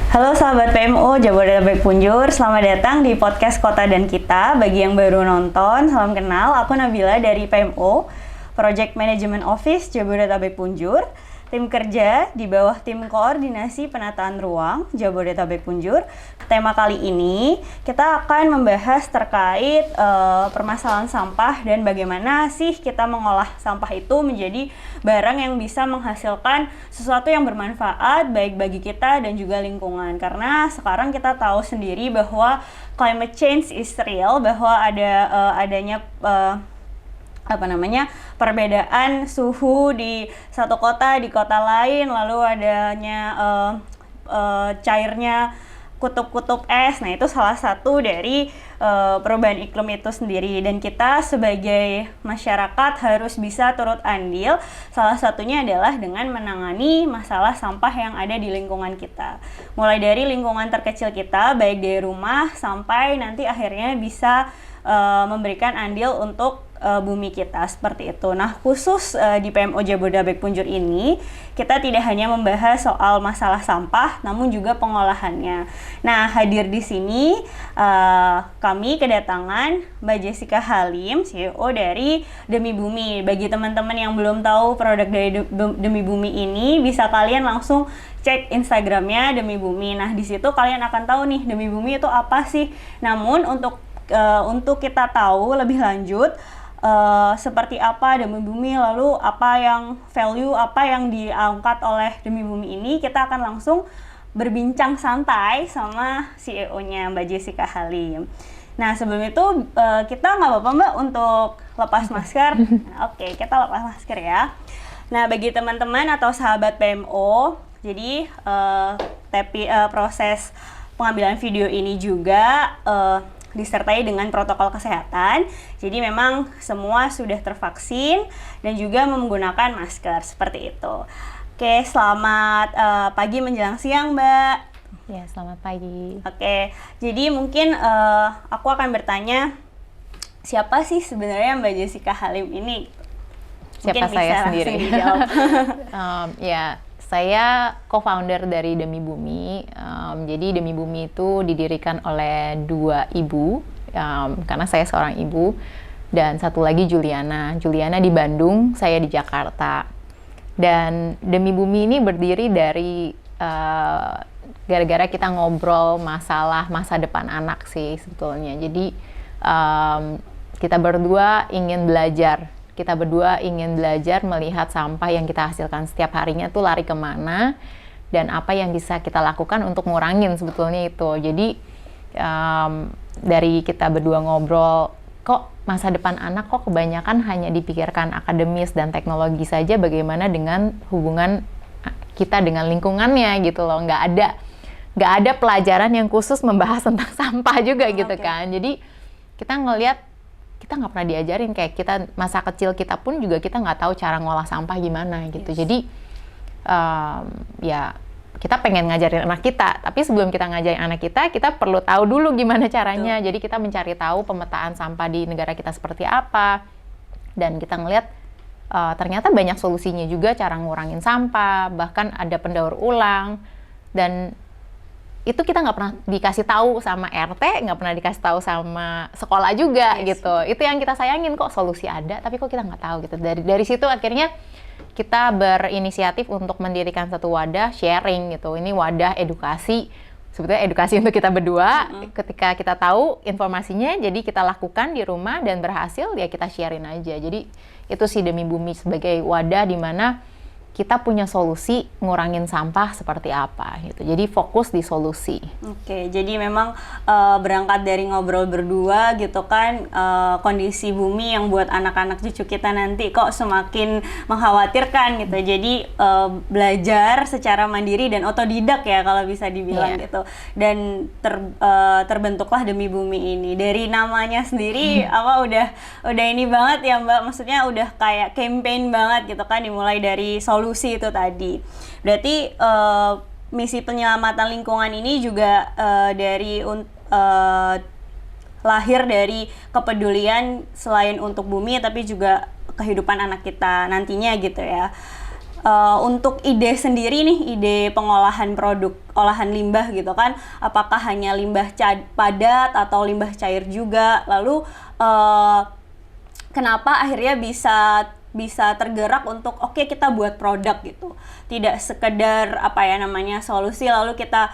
Halo sahabat PMO Jabodetabek Punjur, selamat datang di podcast Kota dan Kita. Bagi yang baru nonton, salam kenal, aku Nabila dari PMO, Project Management Office Jabodetabek Punjur, tim kerja di bawah tim koordinasi penataan ruang Jabodetabek Punjur. Tema kali ini kita akan membahas terkait permasalahan sampah dan bagaimana sih kita mengolah sampah itu menjadi barang yang bisa menghasilkan sesuatu yang bermanfaat baik bagi kita dan juga lingkungan. Karena sekarang kita tahu sendiri bahwa climate change is real, bahwa adanya perbedaan suhu di satu kota di kota lain, lalu adanya cairnya kutub-kutub es. Nah, itu salah satu dari perubahan iklim itu sendiri, dan kita sebagai masyarakat harus bisa turut andil. Salah satunya adalah dengan menangani masalah sampah yang ada di lingkungan kita, mulai dari lingkungan terkecil kita, baik dari rumah sampai nanti akhirnya bisa memberikan andil untuk bumi kita, seperti itu. Nah, khusus di PMO Jabodetabek Punjur ini, kita tidak hanya membahas soal masalah sampah, namun juga pengolahannya. Nah, hadir di sini kami kedatangan Mbak Jessica Halim, CEO dari Demi Bumi. Bagi teman-teman yang belum tahu produk dari Demi Bumi ini, bisa kalian langsung cek Instagramnya Demi Bumi. Nah, di situ kalian akan tahu nih Demi Bumi itu apa sih. Namun untuk kita tahu lebih lanjut seperti apa Demi Bumi, lalu apa yang value, apa yang diangkat oleh Demi Bumi ini, kita akan langsung berbincang santai sama CEO-nya Mbak Jessica Halim. Nah, sebelum itu kita nggak apa-apa Mbak untuk lepas masker? Oke, kita lepas masker ya. Nah, bagi teman-teman atau sahabat PMO, jadi proses pengambilan video ini juga disertai dengan protokol kesehatan. Jadi memang semua sudah tervaksin dan juga menggunakan masker, seperti itu. Oke, selamat pagi menjelang siang, Mbak. Ya, selamat pagi. Oke, jadi mungkin aku akan bertanya, siapa sih sebenarnya Mbak Jessica Halim ini? Siapa saya sendiri? Ya, saya co-founder dari Demi Bumi. Jadi Demi Bumi itu didirikan oleh dua ibu, karena saya seorang ibu, dan satu lagi Juliana. Juliana di Bandung, saya di Jakarta. Dan Demi Bumi ini berdiri dari gara-gara kita ngobrol masalah masa depan anak sih sebetulnya. Jadi kita berdua ingin belajar. Kita berdua ingin belajar melihat sampah yang kita hasilkan setiap harinya tuh lari kemana, dan apa yang bisa kita lakukan untuk ngurangin sebetulnya itu. Jadi dari kita berdua ngobrol, kok masa depan anak kok kebanyakan hanya dipikirkan akademis dan teknologi saja, bagaimana dengan hubungan kita dengan lingkungannya gitu loh. Nggak ada pelajaran yang khusus membahas tentang sampah juga gitu kan. Jadi kita ngelihat, kita nggak pernah diajarin, kayak kita masa kecil kita pun juga kita nggak tahu cara ngolah sampah gimana gitu. Jadi ya kita pengen ngajarin anak kita, tapi sebelum kita ngajarin anak kita perlu tahu dulu gimana caranya. Jadi kita mencari tahu pemetaan sampah di negara kita seperti apa, dan kita ngelihat ternyata banyak solusinya juga cara ngurangin sampah, bahkan ada pendaur ulang, dan itu kita nggak pernah dikasih tahu sama RT, nggak pernah dikasih tahu sama sekolah juga gitu. Itu yang kita sayangin, kok solusi ada tapi kok kita nggak tahu gitu. Dari situ akhirnya kita berinisiatif untuk mendirikan satu wadah sharing gitu. Ini wadah edukasi, sebetulnya edukasi untuk kita berdua. Ketika kita tahu informasinya, jadi kita lakukan di rumah dan berhasil, ya kita sharein aja. Jadi itu sih Demi Bumi sebagai wadah di mana kita punya solusi ngurangin sampah seperti apa gitu. Jadi fokus di solusi. Oke, jadi memang berangkat dari ngobrol berdua gitu kan, kondisi bumi yang buat anak-anak cucu kita nanti kok semakin mengkhawatirkan gitu. Jadi belajar secara mandiri dan otodidak ya kalau bisa dibilang gitu. Dan terbentuklah Demi Bumi ini. Dari namanya sendiri udah ini banget ya Mbak, maksudnya udah kayak campaign banget gitu kan, dimulai dari solusi itu tadi. Berarti misi penyelamatan lingkungan ini juga lahir dari kepedulian selain untuk bumi tapi juga kehidupan anak kita nantinya gitu ya. Untuk ide sendiri nih, ide pengolahan produk olahan limbah gitu kan, apakah hanya limbah padat atau limbah cair juga? Lalu kenapa akhirnya bisa tergerak untuk oke, kita buat produk gitu, tidak sekedar apa ya namanya solusi lalu kita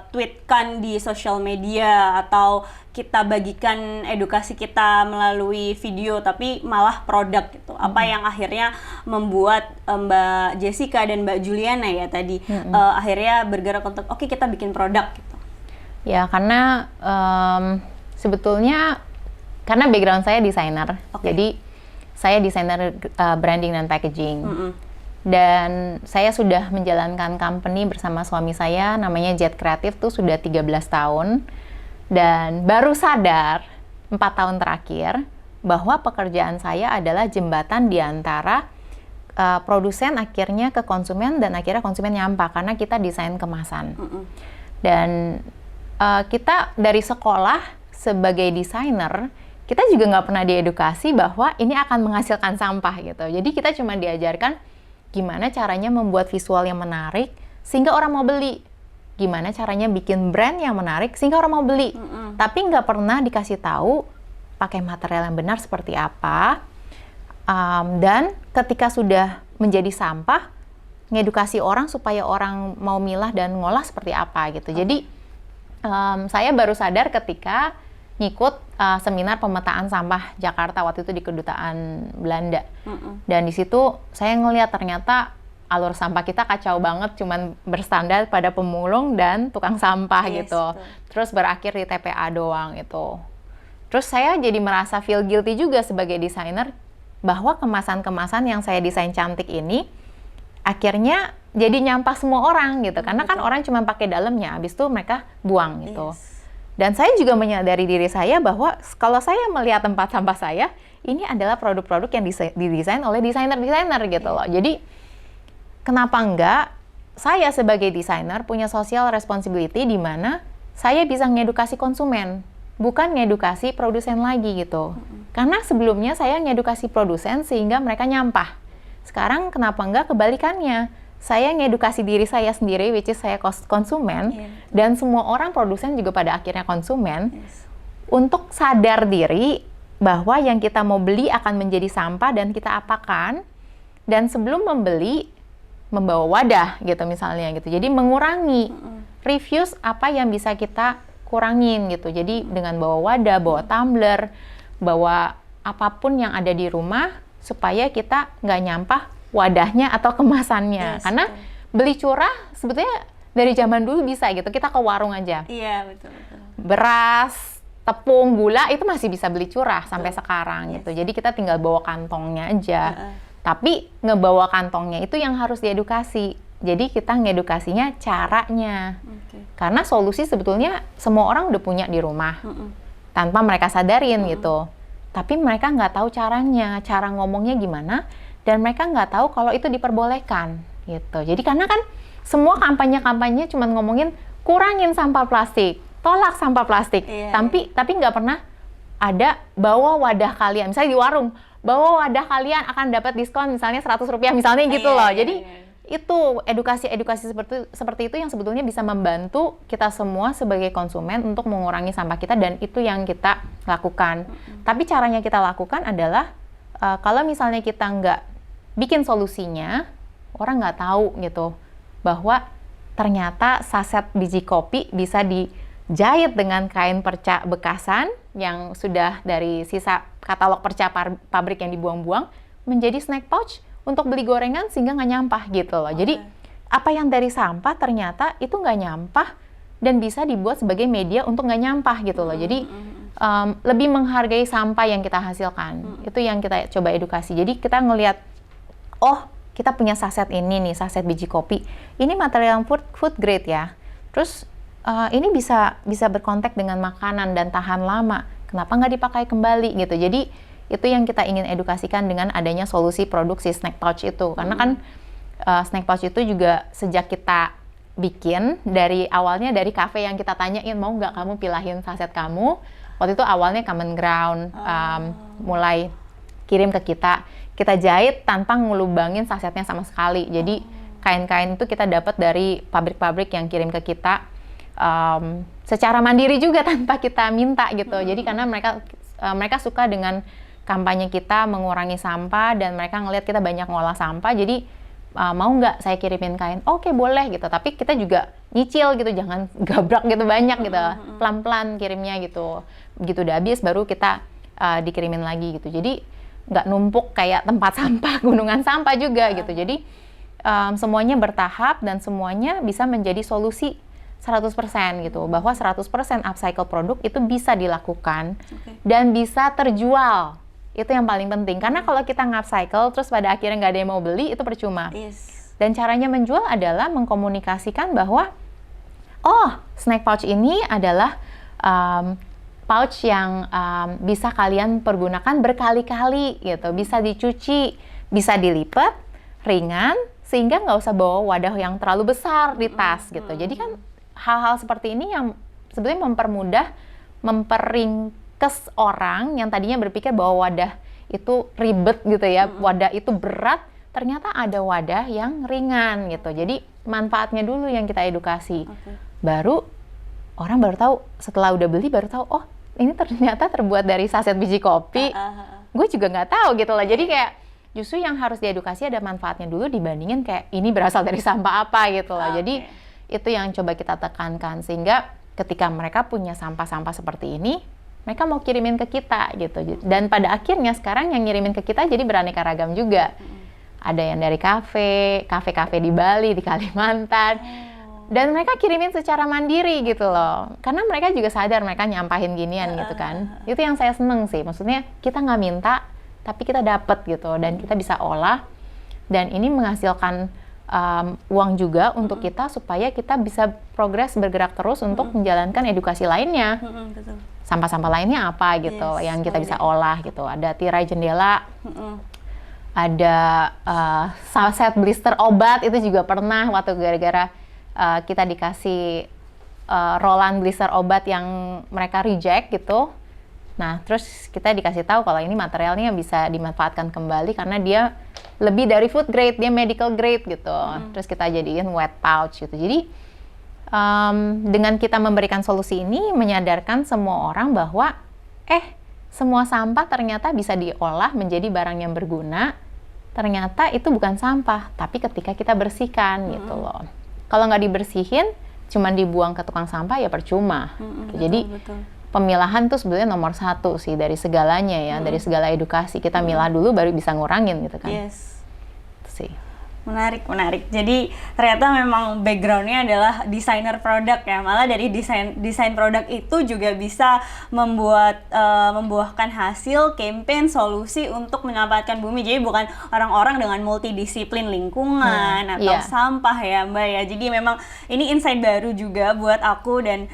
tweetkan di sosial media atau kita bagikan edukasi kita melalui video, tapi malah produk gitu. Apa yang akhirnya membuat Mbak Jessica dan Mbak Juliana ya tadi akhirnya bergerak untuk oke, kita bikin produk gitu. Ya karena sebetulnya karena background saya desainer, jadi saya desainer branding dan packaging. Dan saya sudah menjalankan company bersama suami saya, namanya Jet Creative tuh sudah 13 tahun. Dan baru sadar 4 tahun terakhir bahwa pekerjaan saya adalah jembatan di antara produsen akhirnya ke konsumen dan akhirnya konsumen nyampah karena kita desain kemasan. Dan kita dari sekolah sebagai desainer, kita juga nggak pernah diedukasi bahwa ini akan menghasilkan sampah gitu. Jadi kita cuma diajarkan gimana caranya membuat visual yang menarik sehingga orang mau beli. Gimana caranya bikin brand yang menarik sehingga orang mau beli. Tapi nggak pernah dikasih tahu pakai material yang benar seperti apa. Dan ketika sudah menjadi sampah, ngedukasi orang supaya orang mau milah dan ngolah seperti apa gitu. Jadi saya baru sadar ketika ngikut seminar pemetaan sampah Jakarta waktu itu di Kedutaan Belanda. Dan di situ saya ngelihat ternyata alur sampah kita kacau banget, cuman berstandar pada pemulung dan tukang sampah gitu. Terus berakhir di TPA doang itu. Terus saya jadi merasa feel guilty juga sebagai desainer bahwa kemasan-kemasan yang saya desain cantik ini akhirnya jadi nyampah semua orang gitu. Karena kan orang cuma pakai dalamnya, habis itu mereka buang gitu. Dan saya juga menyadari diri saya bahwa kalau saya melihat tempat sampah saya, ini adalah produk-produk yang didesain oleh desainer-desainer gitu loh. Jadi kenapa enggak saya sebagai desainer punya social responsibility di mana saya bisa ngedukasi konsumen, bukan ngedukasi produsen lagi gitu. Karena sebelumnya saya ngedukasi produsen sehingga mereka nyampah. Sekarang kenapa enggak kebalikannya? Saya ngedukasi diri saya sendiri, which is saya konsumen, dan semua orang produsen juga pada akhirnya konsumen, untuk sadar diri bahwa yang kita mau beli akan menjadi sampah dan kita apakan, dan sebelum membeli, membawa wadah gitu misalnya gitu. Jadi mengurangi, refuse apa yang bisa kita kurangin gitu. Jadi dengan bawa wadah, bawa tumbler, bawa apapun yang ada di rumah, supaya kita nggak nyampah wadahnya atau kemasannya. Karena beli curah sebetulnya dari zaman dulu bisa gitu, kita ke warung aja. Iya, betul. Beras, tepung, gula itu masih bisa beli curah sampai sekarang gitu. Jadi kita tinggal bawa kantongnya aja. Tapi ngebawa kantongnya itu yang harus diedukasi. Jadi kita ngedukasinya caranya. Karena solusi sebetulnya semua orang udah punya di rumah. Tanpa mereka sadarin gitu. Tapi mereka nggak tahu caranya, cara ngomongnya gimana. Dan mereka nggak tahu kalau itu diperbolehkan gitu. Jadi karena kan semua kampanye-kampanye cuma ngomongin kurangin sampah plastik, tolak sampah plastik, tapi nggak pernah ada bawa wadah kalian. Misalnya di warung, bawa wadah kalian akan dapat diskon misalnya Rp100 misalnya gitu loh. Jadi itu edukasi seperti itu yang sebetulnya bisa membantu kita semua sebagai konsumen untuk mengurangi sampah kita, dan itu yang kita lakukan. Tapi caranya kita lakukan adalah kalau misalnya kita nggak bikin solusinya, orang nggak tahu gitu bahwa ternyata saset biji kopi bisa dijahit dengan kain perca bekasan yang sudah dari sisa katalog perca pabrik yang dibuang-buang menjadi snack pouch untuk beli gorengan sehingga nggak nyampah gitu loh. Jadi apa yang dari sampah ternyata itu nggak nyampah dan bisa dibuat sebagai media untuk nggak nyampah gitu loh. Jadi lebih menghargai sampah yang kita hasilkan. Itu yang kita coba edukasi. Jadi kita ngelihat, oh kita punya saset ini nih, saset biji kopi. Ini material food grade ya. Terus ini bisa berkontak dengan makanan dan tahan lama. Kenapa nggak dipakai kembali gitu? Jadi itu yang kita ingin edukasikan dengan adanya solusi produksi snack pouch itu. Karena kan snack pouch itu juga sejak kita bikin dari awalnya dari kafe yang kita tanyain, mau nggak kamu pilahin saset kamu? Waktu itu awalnya Common Ground mulai kirim ke kita. kita jahit tanpa ngelubangin sasetnya sama sekali. Jadi kain-kain itu kita dapat dari pabrik-pabrik yang kirim ke kita secara mandiri juga tanpa kita minta gitu. Jadi karena mereka suka dengan kampanye kita mengurangi sampah dan mereka ngelihat kita banyak ngolah sampah, jadi mau nggak saya kirimin kain? Oke, boleh gitu. Tapi kita juga nyicil gitu, jangan gabrak gitu banyak gitu, pelan-pelan kirimnya gitu. Begitu udah habis baru kita dikirimin lagi gitu. Jadi nggak numpuk kayak tempat sampah, gunungan sampah juga gitu. Jadi semuanya bertahap dan semuanya bisa menjadi solusi 100% gitu, bahwa 100% upcycle produk itu bisa dilakukan dan bisa terjual. Itu yang paling penting, karena kalau kita nge-upcycle terus pada akhirnya nggak ada yang mau beli, itu percuma. Dan caranya menjual adalah mengkomunikasikan bahwa snack pouch ini adalah pouch yang bisa kalian pergunakan berkali-kali gitu, bisa dicuci, bisa dilipat, ringan, sehingga nggak usah bawa wadah yang terlalu besar di tas gitu. Jadi kan hal-hal seperti ini yang sebenarnya memperingkes orang yang tadinya berpikir bahwa wadah itu ribet gitu ya, wadah itu berat, ternyata ada wadah yang ringan gitu. Jadi manfaatnya dulu yang kita edukasi. Baru orang baru tahu, setelah udah beli baru tahu, oh ini ternyata terbuat dari saset biji kopi. Gue juga nggak tahu gitu lah. Jadi kayak justru yang harus diedukasi ada manfaatnya dulu dibandingin kayak ini berasal dari sampah apa gitu lah. Jadi itu yang coba kita tekankan, sehingga ketika mereka punya sampah-sampah seperti ini, mereka mau kirimin ke kita gitu. Dan pada akhirnya sekarang yang ngirimin ke kita jadi beraneka ragam juga. Ada yang dari kafe di Bali, di Kalimantan. Dan mereka kirimin secara mandiri gitu loh. Karena mereka juga sadar mereka nyampahin ginian gitu kan. Itu yang saya seneng sih. Maksudnya kita nggak minta, tapi kita dapat gitu. Dan kita bisa olah. Dan ini menghasilkan uang juga untuk kita supaya kita bisa progres bergerak terus untuk menjalankan edukasi lainnya. Sampah-sampah lainnya apa gitu yang kita bisa olah gitu. Ada tirai jendela, ada saset blister obat, itu juga pernah waktu gara-gara kita dikasih rolan blister obat yang mereka reject gitu. Nah, terus kita dikasih tahu kalau ini materialnya bisa dimanfaatkan kembali karena dia lebih dari food grade, dia medical grade gitu. Terus kita jadiin wet pouch gitu. Jadi dengan kita memberikan solusi ini menyadarkan semua orang bahwa semua sampah ternyata bisa diolah menjadi barang yang berguna. Ternyata itu bukan sampah, tapi ketika kita bersihkan gitu loh. Kalau nggak dibersihin, cuman dibuang ke tukang sampah ya percuma. Jadi pemilahan tuh sebenarnya nomor 1 sih dari segalanya ya, dari segala edukasi. Kita milah dulu baru bisa ngurangin gitu kan. Itu sih. Menarik. Jadi ternyata memang backgroundnya adalah desainer produk ya. Malah dari desain produk itu juga bisa membuahkan hasil campaign solusi untuk menyelamatkan bumi. Jadi bukan orang-orang dengan multidisiplin lingkungan atau sampah ya Mbak ya. Jadi memang ini insight baru juga buat aku dan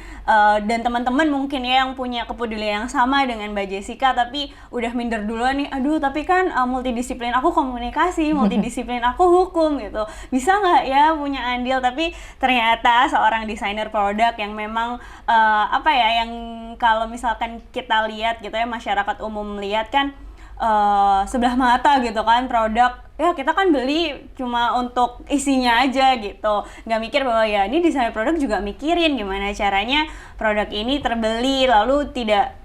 teman-teman mungkin ya yang punya kepedulian yang sama dengan Mbak Jessica tapi udah minder duluan nih. Aduh tapi kan multidisiplin aku komunikasi, multidisiplin aku hukum gitu, bisa nggak ya punya andil? Tapi ternyata seorang desainer produk yang memang yang kalau misalkan kita lihat gitu ya, masyarakat umum lihat kan sebelah mata gitu kan, produk ya kita kan beli cuma untuk isinya aja gitu, nggak mikir bahwa ya ini desainer produk juga mikirin gimana caranya produk ini terbeli lalu tidak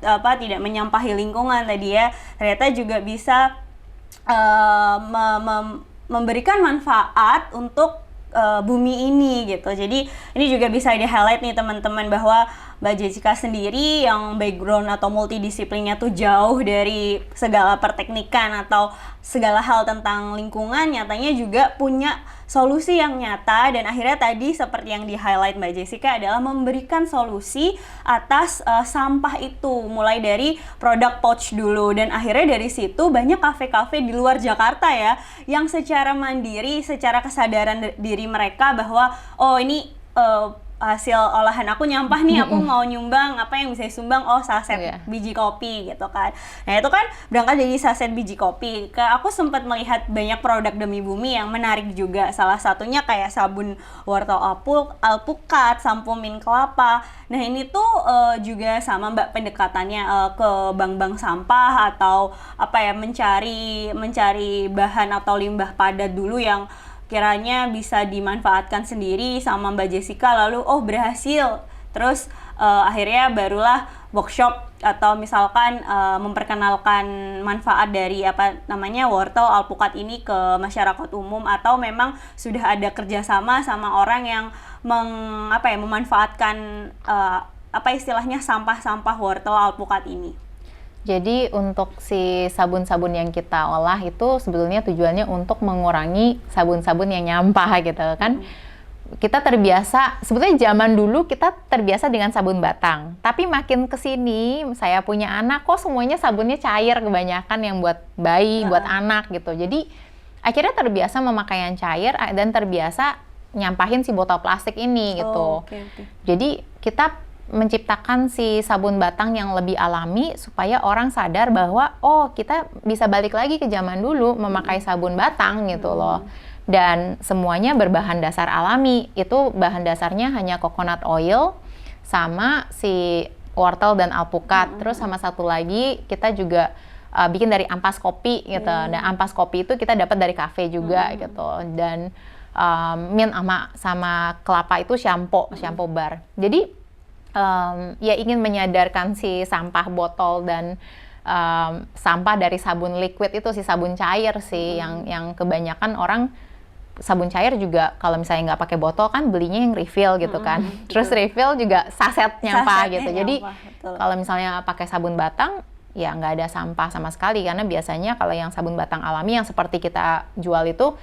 menyampahi lingkungan tadi ya. Ternyata juga bisa memberikan manfaat untuk bumi ini gitu. Jadi ini juga bisa di-highlight nih teman-teman bahwa Mbak Jessica sendiri yang background atau multidisiplinnya tuh jauh dari segala perteknikan atau segala hal tentang lingkungan, nyatanya juga punya solusi yang nyata. Dan akhirnya tadi seperti yang di-highlight Mbak Jessica adalah memberikan solusi atas sampah itu, mulai dari produk pouch dulu. Dan akhirnya dari situ banyak kafe-kafe di luar Jakarta ya yang secara mandiri, secara kesadaran diri mereka bahwa oh ini hasil olahan aku nyampah nih, aku mau nyumbang, apa yang bisa disumbang? Oh, saset biji kopi gitu kan. Nah itu kan berangkat dari saset biji kopi. Aku sempat melihat banyak produk Demi Bumi yang menarik juga. Salah satunya kayak sabun wortel alpukat, sampo mint kelapa. Nah ini tuh juga sama Mbak pendekatannya ke bank-bank sampah atau apa ya, mencari bahan atau limbah padat dulu yang kiranya bisa dimanfaatkan sendiri sama Mbak Jessica, lalu berhasil, terus akhirnya barulah workshop atau misalkan memperkenalkan manfaat dari apa namanya wortel alpukat ini ke masyarakat umum, atau memang sudah ada kerjasama sama orang yang memanfaatkan apa istilahnya sampah-sampah wortel alpukat ini. Jadi untuk si sabun-sabun yang kita olah itu sebetulnya tujuannya untuk mengurangi sabun-sabun yang nyampah gitu kan. Kita terbiasa, sebetulnya zaman dulu kita terbiasa dengan sabun batang. Tapi makin kesini, saya punya anak kok semuanya sabunnya cair kebanyakan, yang buat bayi, buat anak gitu. Jadi akhirnya terbiasa memakai yang cair dan terbiasa nyampahin si botol plastik ini gitu. Okay. Jadi kita menciptakan si sabun batang yang lebih alami supaya orang sadar bahwa kita bisa balik lagi ke zaman dulu memakai sabun batang gitu loh. Dan semuanya berbahan dasar alami. Itu bahan dasarnya hanya coconut oil sama si wortel dan alpukat. Terus sama satu lagi kita juga bikin dari ampas kopi gitu. Dan ampas kopi itu kita dapat dari kafe juga gitu. Dan mint sama kelapa itu shampoo bar. Jadi ya ingin menyadarkan si sampah botol dan sampah dari sabun liquid itu, si sabun cair sih yang kebanyakan orang sabun cair juga kalau misalnya nggak pakai botol kan belinya yang refill gitu kan. Terus refill juga saset nyampah gitu. Jadi kalau misalnya pakai sabun batang ya nggak ada sampah sama sekali, karena biasanya kalau yang sabun batang alami yang seperti kita jual itu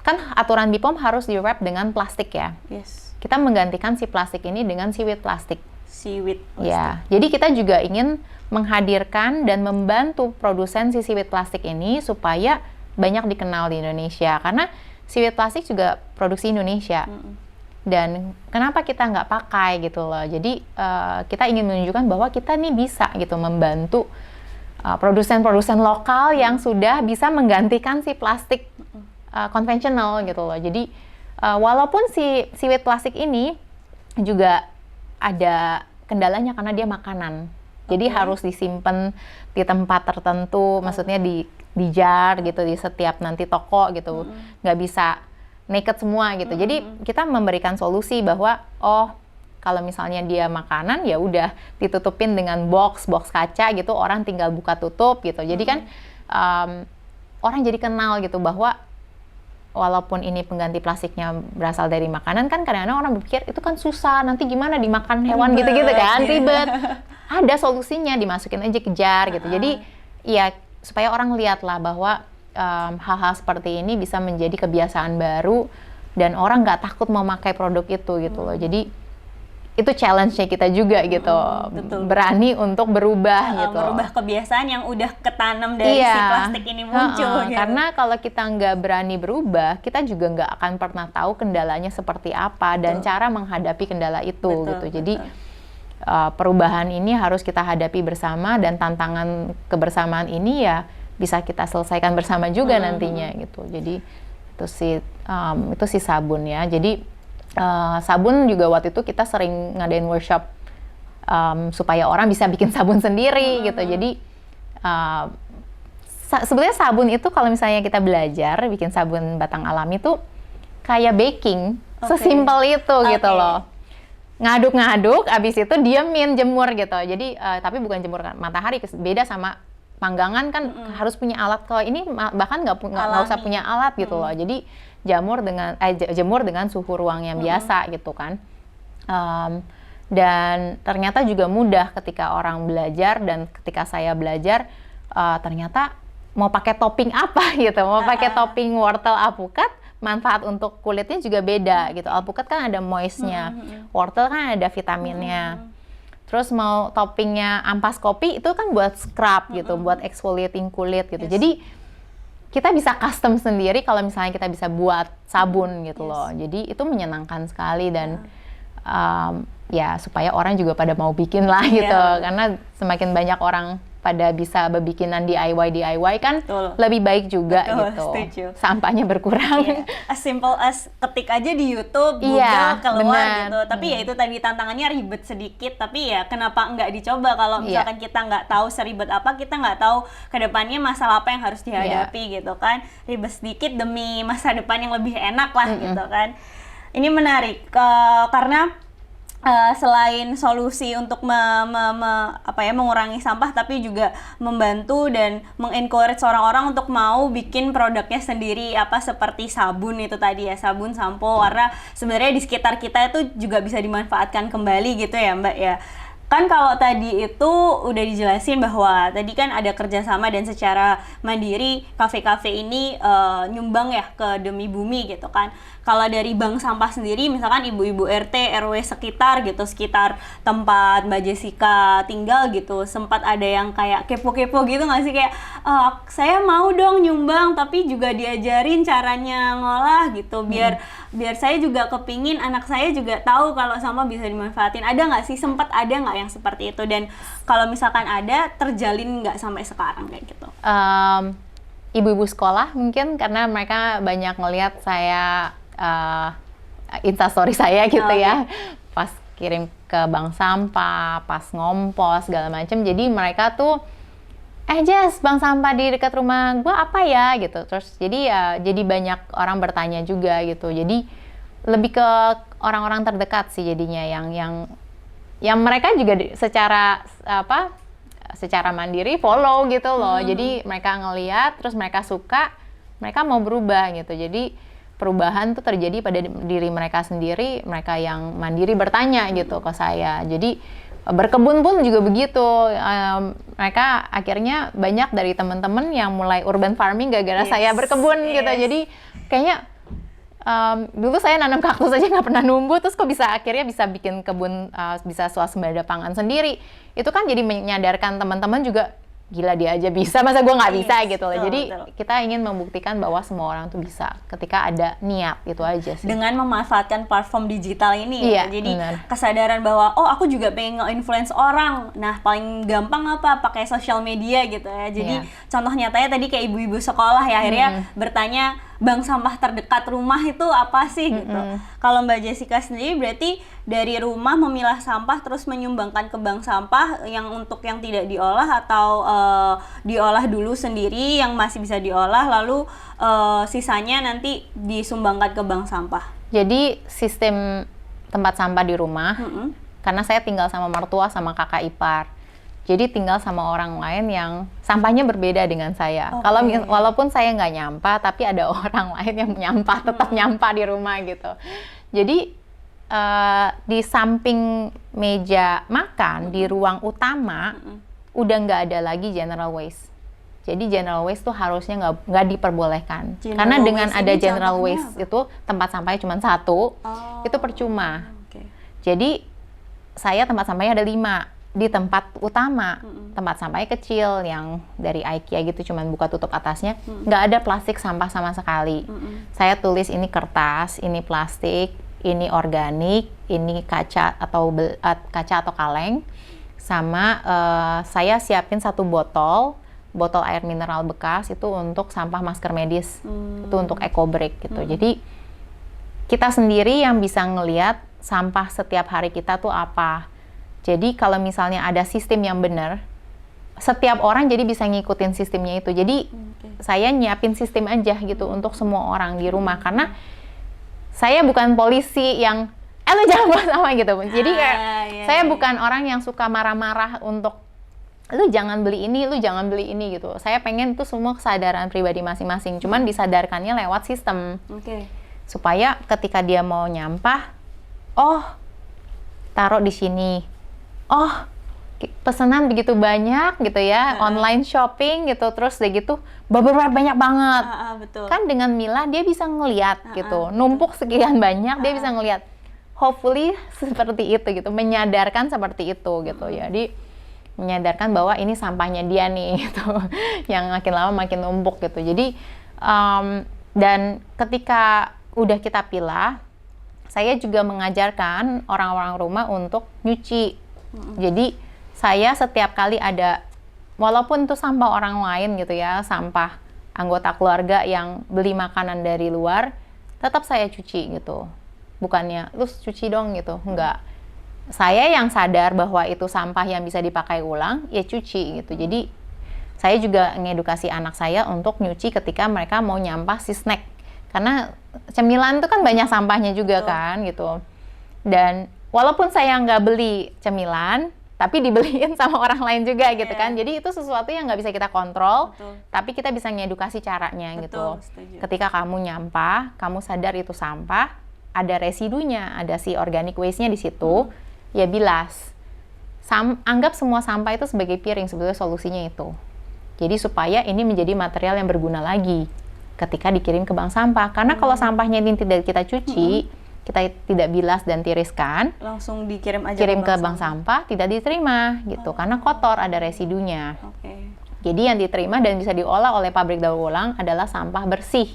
kan aturan BPOM harus di wrap dengan plastik ya. Yes. Kita menggantikan si plastik ini dengan seaweed plastik. Seaweed plastik. Ya, jadi kita juga ingin menghadirkan dan membantu produsen si seaweed plastik ini supaya banyak dikenal di Indonesia. Karena seaweed plastik juga produksi Indonesia. Dan kenapa kita nggak pakai gitu loh. Jadi kita ingin menunjukkan bahwa kita nih bisa gitu membantu produsen-produsen lokal yang sudah bisa menggantikan si plastik konvensional gitu loh. Jadi walaupun si seaweed plastik ini juga ada kendalanya karena dia makanan. Jadi harus disimpan di tempat tertentu, maksudnya di jar gitu, di setiap nanti toko gitu. Nggak bisa naked semua gitu. Jadi kita memberikan solusi bahwa kalau misalnya dia makanan ya udah ditutupin dengan box kaca gitu, orang tinggal buka tutup gitu. Jadi kan orang jadi kenal gitu bahwa walaupun ini pengganti plastiknya berasal dari makanan, kan kadang-kadang orang berpikir itu kan susah, nanti gimana dimakan hewan gitu-gitu kan, ribet. Ada solusinya, dimasukin aja ke jar gitu. Jadi ya supaya orang lihat lah bahwa hal-hal seperti ini bisa menjadi kebiasaan baru dan orang nggak takut memakai produk itu gitu loh. Jadi itu challenge-nya kita juga gitu, berani untuk berubah gitu. Merubah kebiasaan yang udah ketanam dari si plastik ini muncul. Gitu. Karena kalau kita nggak berani berubah, kita juga nggak akan pernah tahu kendalanya seperti apa dan cara menghadapi kendala itu gitu. Jadi perubahan ini harus kita hadapi bersama, dan tantangan kebersamaan ini ya bisa kita selesaikan bersama juga nantinya gitu. Jadi itu si sabun ya. Jadi sabun juga waktu itu kita sering ngadain workshop supaya orang bisa bikin sabun sendiri gitu. Jadi sebenarnya sabun itu kalau misalnya kita belajar bikin sabun batang alami itu kayak baking, sesimpel itu gitu loh. Ngaduk-ngaduk, abis itu diemin, jemur gitu. Jadi tapi bukan jemur matahari, beda sama panggangan kan harus punya alat. Kalau ini bahkan nggak usah punya alat gitu loh. Jadi jemur dengan suhu ruang yang biasa gitu kan. Dan ternyata juga mudah ketika orang belajar, dan ketika saya belajar ternyata mau pakai topping apa gitu, mau pakai topping wortel alpukat, manfaat untuk kulitnya juga beda gitu. Alpukat kan ada moistnya, wortel kan ada vitaminnya. Terus mau toppingnya ampas kopi itu kan buat scrub gitu, buat exfoliating kulit gitu. Jadi kita bisa custom sendiri kalau misalnya kita bisa buat sabun gitu loh. Jadi itu menyenangkan sekali, dan ya supaya orang juga pada mau bikin lah gitu, karena semakin banyak orang pada bisa berbikinan DIY kan lebih baik juga. Betul, gitu. Setuju. Sampahnya berkurang. As simple as ketik aja di YouTube, Google keluar gitu. Tapi ya itu tadi tantangannya ribet sedikit. Tapi ya kenapa nggak dicoba kalau misalkan kita nggak tahu seribet apa, kita nggak tahu kedepannya masalah apa yang harus dihadapi gitu kan. Ribet sedikit demi masa depan yang lebih enak lah gitu kan. Ini menarik karena selain solusi untuk mengurangi sampah, tapi juga membantu dan mengencourage orang-orang untuk mau bikin produknya sendiri, seperti sabun itu tadi ya, sabun, sampo, karena sebenarnya di sekitar kita itu juga bisa dimanfaatkan kembali gitu ya Mbak ya. Kan kalau tadi itu udah dijelasin bahwa tadi kan ada kerjasama dan secara mandiri kafe-kafe ini nyumbang ya ke Demi Bumi gitu kan. Kalau dari bank sampah sendiri, misalkan ibu-ibu RT, RW sekitar gitu, sekitar tempat Mbak Jessica tinggal gitu, sempat ada yang kayak kepo-kepo gitu nggak sih, kayak saya mau dong nyumbang tapi juga diajarin caranya ngolah gitu, biar saya juga kepingin anak saya juga tahu kalau sampah bisa dimanfaatin. Ada nggak sih, sempat ada nggak yang seperti itu, dan kalau misalkan ada, terjalin nggak sampai sekarang kayak gitu? Ibu-ibu sekolah mungkin, karena mereka banyak ngelihat saya instastory saya gitu ya, pas kirim ke bank sampah, pas ngompos segala macam. Jadi mereka tuh Jess, bank sampah di dekat rumah gua apa ya gitu. Terus jadi banyak orang bertanya juga gitu. Jadi lebih ke orang-orang terdekat sih jadinya, yang mereka juga secara mandiri follow gitu loh. Jadi mereka ngelihat, terus mereka suka, mereka mau berubah gitu. Jadi perubahan tuh terjadi pada diri mereka sendiri, mereka yang mandiri bertanya gitu ke saya. Jadi berkebun pun juga begitu. Mereka akhirnya banyak dari teman-teman yang mulai urban farming gara-gara saya berkebun gitu. Jadi kayaknya dulu saya nanam kaktus aja nggak pernah numbuh, terus kok akhirnya bisa bikin kebun, bisa swasembada pangan sendiri. Itu kan jadi menyadarkan teman-teman juga, gila dia aja bisa, masa gue nggak bisa gitu loh. Jadi kita ingin membuktikan bahwa semua orang tuh bisa ketika ada niat, itu aja sih. Dengan memanfaatkan platform digital ini ya, jadi kesadaran bahwa aku juga pengen nge-influence orang. Nah paling gampang pakai sosial media gitu ya. Jadi contoh nyatanya tadi kayak ibu-ibu sekolah ya, akhirnya bertanya bank sampah terdekat rumah itu apa sih gitu. Kalau Mbak Jessica sendiri berarti dari rumah memilah sampah terus menyumbangkan ke bank sampah yang untuk yang tidak diolah, atau diolah dulu sendiri yang masih bisa diolah, lalu sisanya nanti disumbangkan ke bank sampah. Jadi sistem tempat sampah di rumah, karena saya tinggal sama mertua sama kakak ipar. Jadi tinggal sama orang lain yang sampahnya berbeda dengan saya. Kalau walaupun saya nggak nyampah, tapi ada orang lain yang nyampah, tetap nyampah di rumah gitu. Jadi di samping meja makan di ruang utama udah nggak ada lagi general waste. Jadi general waste tuh harusnya nggak diperbolehkan. Karena dengan ada general waste itu tempat sampahnya cuma satu, itu percuma. Jadi saya tempat sampahnya ada 5. Di tempat utama, tempat sampahnya kecil yang dari IKEA gitu, cuman buka tutup atasnya, nggak ada plastik sampah sama sekali. Saya tulis ini kertas, ini plastik, ini organik, ini kaca atau kaleng, sama saya siapin 1 botol air mineral bekas itu untuk sampah masker medis, itu untuk eco break gitu. Jadi kita sendiri yang bisa ngelihat sampah setiap hari kita tuh apa. Jadi kalau misalnya ada sistem yang benar, setiap orang jadi bisa ngikutin sistemnya itu. Jadi saya nyiapin sistem aja gitu untuk semua orang di rumah, karena saya bukan polisi yang lu jangan buang sampah gitu. Jadi saya bukan orang yang suka marah-marah untuk lu jangan beli ini, lu jangan beli ini gitu. Saya pengen itu semua kesadaran pribadi masing-masing. Cuman disadarkannya lewat sistem. Supaya ketika dia mau nyampah, taruh di sini. Pesanan begitu banyak gitu ya, online shopping gitu, terus udah gitu banyak banget. Betul. Kan dengan milah dia bisa ngelihat gitu, numpuk sekian banyak, dia bisa ngelihat. Hopefully seperti itu gitu, menyadarkan seperti itu gitu. Jadi menyadarkan bahwa ini sampahnya dia nih gitu, yang makin lama makin numpuk gitu. Jadi dan ketika udah kita pilah, saya juga mengajarkan orang-orang rumah untuk nyuci. Jadi saya setiap kali ada, walaupun itu sampah orang lain gitu ya, sampah anggota keluarga yang beli makanan dari luar, tetap saya cuci gitu. Bukannya, terus cuci dong gitu, enggak. Saya yang sadar bahwa itu sampah yang bisa dipakai ulang, ya cuci gitu. Jadi saya juga ngedukasi anak saya untuk nyuci ketika mereka mau nyampah si snack. Karena cemilan itu kan banyak sampahnya juga kan gitu. Dan walaupun saya nggak beli cemilan, tapi dibeliin sama orang lain juga gitu kan. Jadi itu sesuatu yang nggak bisa kita kontrol, tapi kita bisa ngedukasi caranya gitu. Setuju. Ketika kamu nyampah, kamu sadar itu sampah, ada residunya, ada si organic waste-nya di situ, ya bilas. Anggap semua sampah itu sebagai piring, sebetulnya solusinya itu. Jadi supaya ini menjadi material yang berguna lagi ketika dikirim ke bank sampah. Karena kalau sampahnya ini tidak kita cuci, kita tidak bilas dan tiriskan, Langsung dikirim aja kirim ke bank sampah tidak diterima gitu, karena kotor, ada residunya. Jadi yang diterima dan bisa diolah oleh pabrik daur ulang adalah sampah bersih.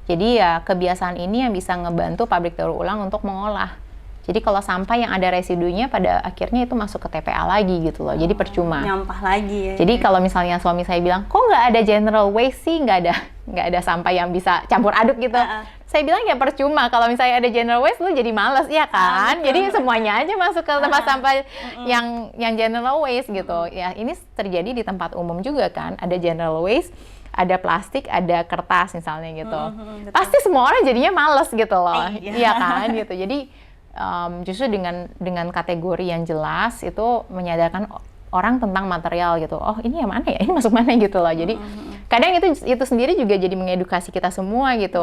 Jadi ya kebiasaan ini yang bisa ngebantu pabrik daur ulang untuk mengolah. Jadi kalau sampah yang ada residunya pada akhirnya itu masuk ke TPA lagi gitu loh. Jadi percuma. Nyampah lagi ya. Jadi kalau misalnya suami saya bilang, kok nggak ada general waste sih, nggak ada sampah yang bisa campur aduk gitu. Saya bilang ya percuma, kalau misalnya ada general waste lu jadi males, ya kan? Jadi semuanya aja masuk ke tempat sampah yang general waste gitu. Ya ini terjadi di tempat umum juga kan, ada general waste, ada plastik, ada kertas misalnya gitu. Pasti semua orang jadinya males gitu loh, iya kan gitu. Jadi justru dengan kategori yang jelas itu menyadarkan orang tentang material gitu. Oh ini yang mana ya? Ini masuk mana gitu loh. Jadi kadang itu sendiri juga jadi mengedukasi kita semua gitu.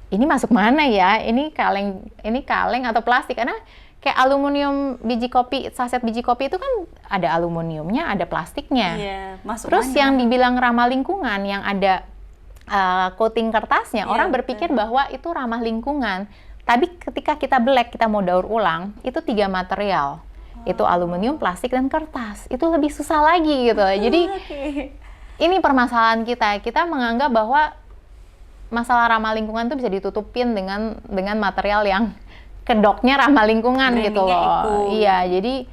Ini masuk mana ya? Ini kaleng atau plastik? Karena kayak aluminium biji kopi, saset biji kopi itu kan ada aluminiumnya, ada plastiknya. Iya, masuk Terus mana? yang dibilang ramah lingkungan, yang ada coating kertasnya, orang berpikir bahwa itu ramah lingkungan. Tapi ketika kita black, kita mau daur ulang, itu 3 material. Itu aluminium, plastik, dan kertas. Itu lebih susah lagi gitu. Jadi ini permasalahan kita. Kita menganggap bahwa masalah ramah lingkungan itu bisa ditutupin dengan material yang kedoknya ramah lingkungan gitu loh. Iya, jadi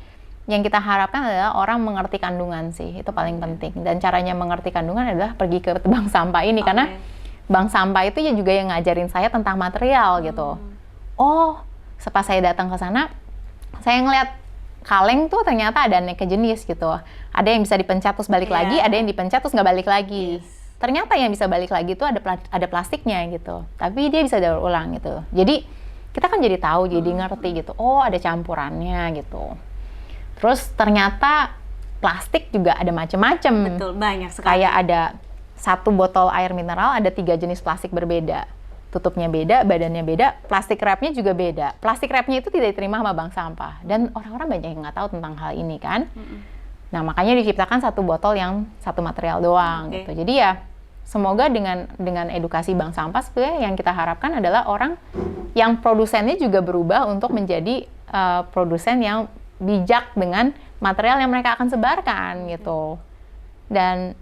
yang kita harapkan adalah orang mengerti kandungan sih. Itu paling penting. Dan caranya mengerti kandungan adalah pergi ke bank sampah ini. Karena bank sampah itu ya juga yang ngajarin saya tentang material gitu. Oh, sepas saya datang ke sana, saya ngeliat kaleng tuh ternyata ada aneka jenis gitu. Ada yang bisa dipencet terus balik lagi, ada yang dipencet terus nggak balik lagi. Ternyata yang bisa balik lagi tuh ada plastiknya gitu. Tapi dia bisa daur ulang gitu. Jadi kita kan jadi tahu, jadi ngerti gitu. Oh, ada campurannya gitu. Terus ternyata plastik juga ada macam-macam. Betul, banyak sekali. Kayak ada 1 botol air mineral, ada 3 jenis plastik berbeda. Tutupnya beda, badannya beda, plastik wrap-nya juga beda. Plastik wrap-nya itu tidak diterima sama bank sampah. Dan orang-orang banyak yang nggak tahu tentang hal ini kan. Nah, makanya diciptakan 1 botol yang 1 material doang gitu. Jadi ya, semoga dengan edukasi bank sampah sebenarnya yang kita harapkan adalah orang yang produsennya juga berubah untuk menjadi produsen yang bijak dengan material yang mereka akan sebarkan gitu. Dan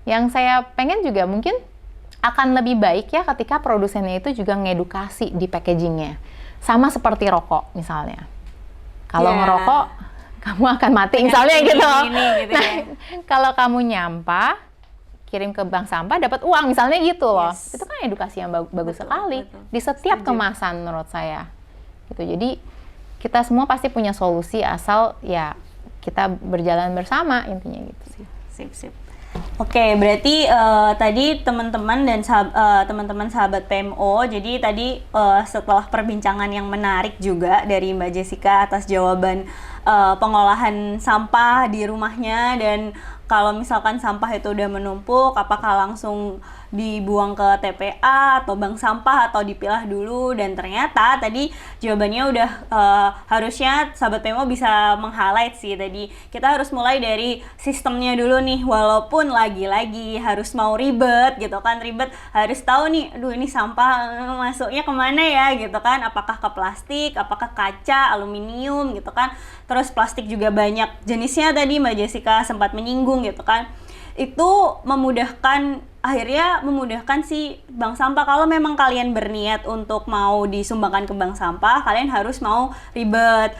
yang saya pengen juga mungkin akan lebih baik ya ketika produsennya itu juga ngedukasi di packagingnya. Sama seperti rokok misalnya. Kalau ngerokok, kamu akan mati misalnya gitu. Nah, kalau kamu nyampah, kirim ke bank sampah, dapat uang misalnya gitu loh. Itu kan edukasi yang bagus sekali. Di setiap kemasan menurut saya. Gitu. Jadi kita semua pasti punya solusi asal ya kita berjalan bersama intinya gitu sih. Sip. Oke, berarti tadi teman-teman dan teman-teman sahabat PMO, jadi tadi setelah perbincangan yang menarik juga dari Mbak Jessica atas jawaban pengolahan sampah di rumahnya, dan kalau misalkan sampah itu udah menumpuk, apakah langsung dibuang ke TPA atau bank sampah atau dipilah dulu, dan ternyata tadi jawabannya udah harusnya sahabat PMO bisa meng-highlight sih tadi. Kita harus mulai dari sistemnya dulu nih, walaupun lagi-lagi harus mau ribet gitu kan, harus tahu nih, aduh ini sampah masuknya kemana ya gitu kan, apakah ke plastik, apakah kaca, aluminium gitu kan, terus plastik juga banyak jenisnya tadi Mbak Jessica sempat menyinggung gitu kan. itu akhirnya memudahkan si bank sampah. Kalau memang kalian berniat untuk mau disumbangkan ke bank sampah, kalian harus mau ribet.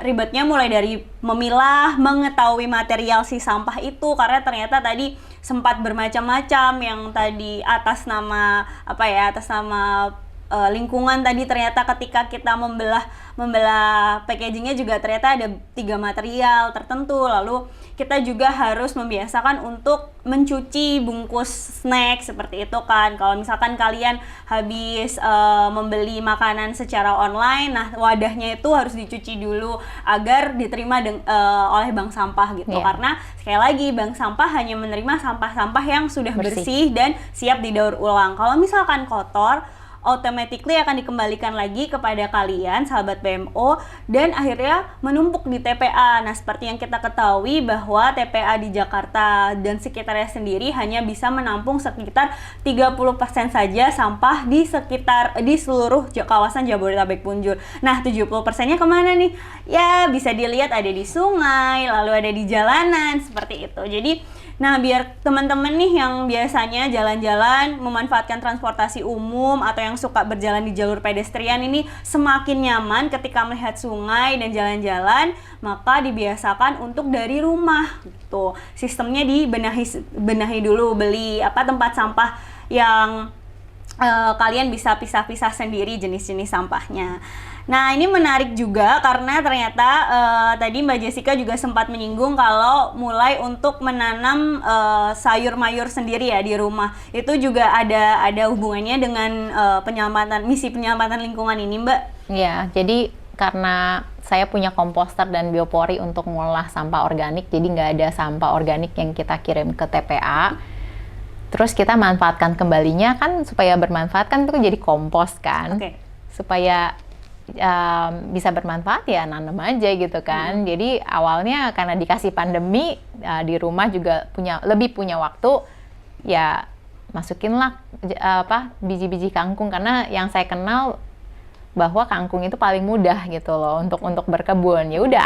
Ribetnya mulai dari memilah, mengetahui material si sampah itu, karena ternyata tadi sempat bermacam-macam, yang tadi atas nama lingkungan tadi, ternyata ketika kita membelah packagingnya juga ternyata ada 3 material tertentu. Lalu kita juga harus membiasakan untuk mencuci bungkus snack seperti itu kan. Kalau misalkan kalian habis membeli makanan secara online, nah wadahnya itu harus dicuci dulu agar diterima oleh bank sampah gitu. Karena sekali lagi bank sampah hanya menerima sampah-sampah yang sudah bersih dan siap didaur ulang. Kalau misalkan kotor, automatically akan dikembalikan lagi kepada kalian sahabat BMO dan akhirnya menumpuk di TPA. Nah, seperti yang kita ketahui bahwa TPA di Jakarta dan sekitarnya sendiri hanya bisa menampung sekitar 30% saja sampah di seluruh kawasan Jabodetabek Punjur. Nah, 70%-nya kemana nih? Ya, bisa dilihat ada di sungai, lalu ada di jalanan, seperti itu. Jadi biar teman-teman nih yang biasanya jalan-jalan memanfaatkan transportasi umum atau yang suka berjalan di jalur pedestrian ini semakin nyaman ketika melihat sungai dan jalan-jalan, maka dibiasakan untuk dari rumah gitu. Sistemnya benahi dulu, beli tempat sampah yang kalian bisa pisah-pisah sendiri jenis-jenis sampahnya. Nah, ini menarik juga karena ternyata tadi Mbak Jessica juga sempat menyinggung kalau mulai untuk menanam sayur mayur sendiri ya di rumah. Itu juga ada hubungannya dengan misi penyelamatan lingkungan ini, Mbak? Iya, jadi karena saya punya komposter dan biopori untuk mengolah sampah organik, jadi nggak ada sampah organik yang kita kirim ke TPA. Terus kita manfaatkan kembalinya kan, supaya bermanfaat kan itu jadi kompos kan. Supaya bisa bermanfaat ya nanam aja gitu kan. Jadi awalnya karena dikasih pandemi di rumah juga lebih punya waktu, ya masukinlah biji-biji kangkung, karena yang saya kenal bahwa kangkung itu paling mudah gitu loh untuk berkebun. Ya udah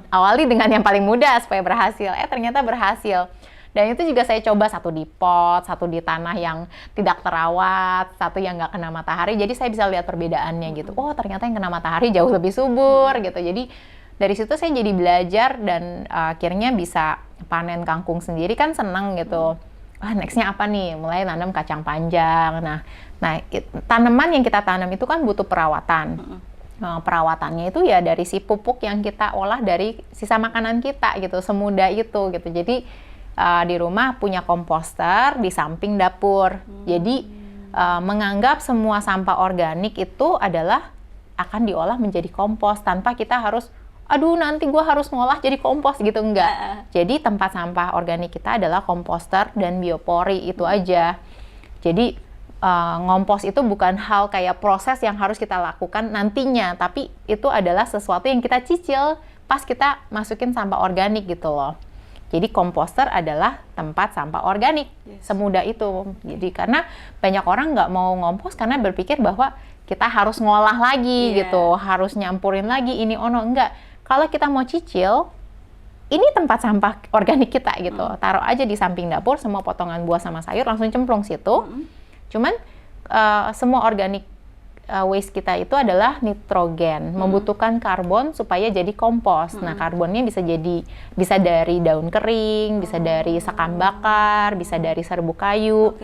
awali dengan yang paling mudah supaya berhasil. Ternyata berhasil. Dan itu juga saya coba, satu di pot, satu di tanah yang tidak terawat, satu yang nggak kena matahari. Jadi saya bisa lihat perbedaannya gitu. Oh, ternyata yang kena matahari jauh lebih subur gitu. Jadi dari situ saya jadi belajar dan akhirnya bisa panen kangkung sendiri, kan seneng gitu. Nextnya apa nih? Mulai nanam kacang panjang. Nah, tanaman yang kita tanam itu kan butuh perawatan. Perawatannya itu ya dari si pupuk yang kita olah dari sisa makanan kita gitu. Semudah itu gitu. Jadi di rumah punya komposter di samping dapur. Jadi menganggap semua sampah organik itu adalah akan diolah menjadi kompos tanpa kita harus nanti gue harus ngolah jadi kompos gitu, enggak. Jadi tempat sampah organik kita adalah komposter dan biopori, itu aja. Jadi ngompos itu bukan hal kayak proses yang harus kita lakukan nantinya, tapi itu adalah sesuatu yang kita cicil pas kita masukin sampah organik gitu loh. Jadi komposter adalah tempat sampah organik, semudah itu. Jadi karena banyak orang nggak mau ngompos karena berpikir bahwa kita harus ngolah lagi gitu, harus nyampurin lagi ini enggak. Kalau kita mau cicil, ini tempat sampah organik kita gitu. Taruh aja di samping dapur, semua potongan buah sama sayur langsung cemplung situ. Cuman semua organik waste kita itu adalah nitrogen, membutuhkan karbon supaya jadi kompos. Nah, karbonnya bisa dari daun kering, bisa dari sekam bakar, bisa dari serbuk kayu.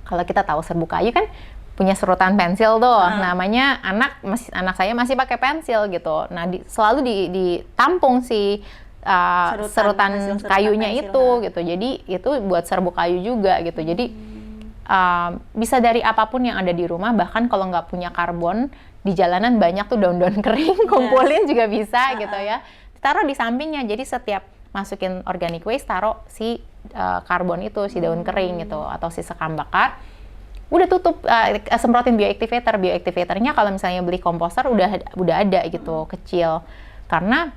Kalau kita tahu serbuk kayu kan punya serutan pensil tuh, namanya anak saya masih pakai pensil gitu. Nah, selalu ditampung si serutan kayunya pensil, itu gitu. Jadi itu buat serbuk kayu juga gitu. Jadi bisa dari apapun yang ada di rumah, bahkan kalau nggak punya karbon, di jalanan banyak tuh daun-daun kering, kumpulin juga bisa gitu ya. Taruh di sampingnya, jadi setiap masukin organic waste, taruh si karbon itu, si daun kering gitu, atau si sekam bakar. Udah tutup, semprotin bioactivator. Bioactivatornya kalau misalnya beli komposter udah ada gitu, kecil. Karena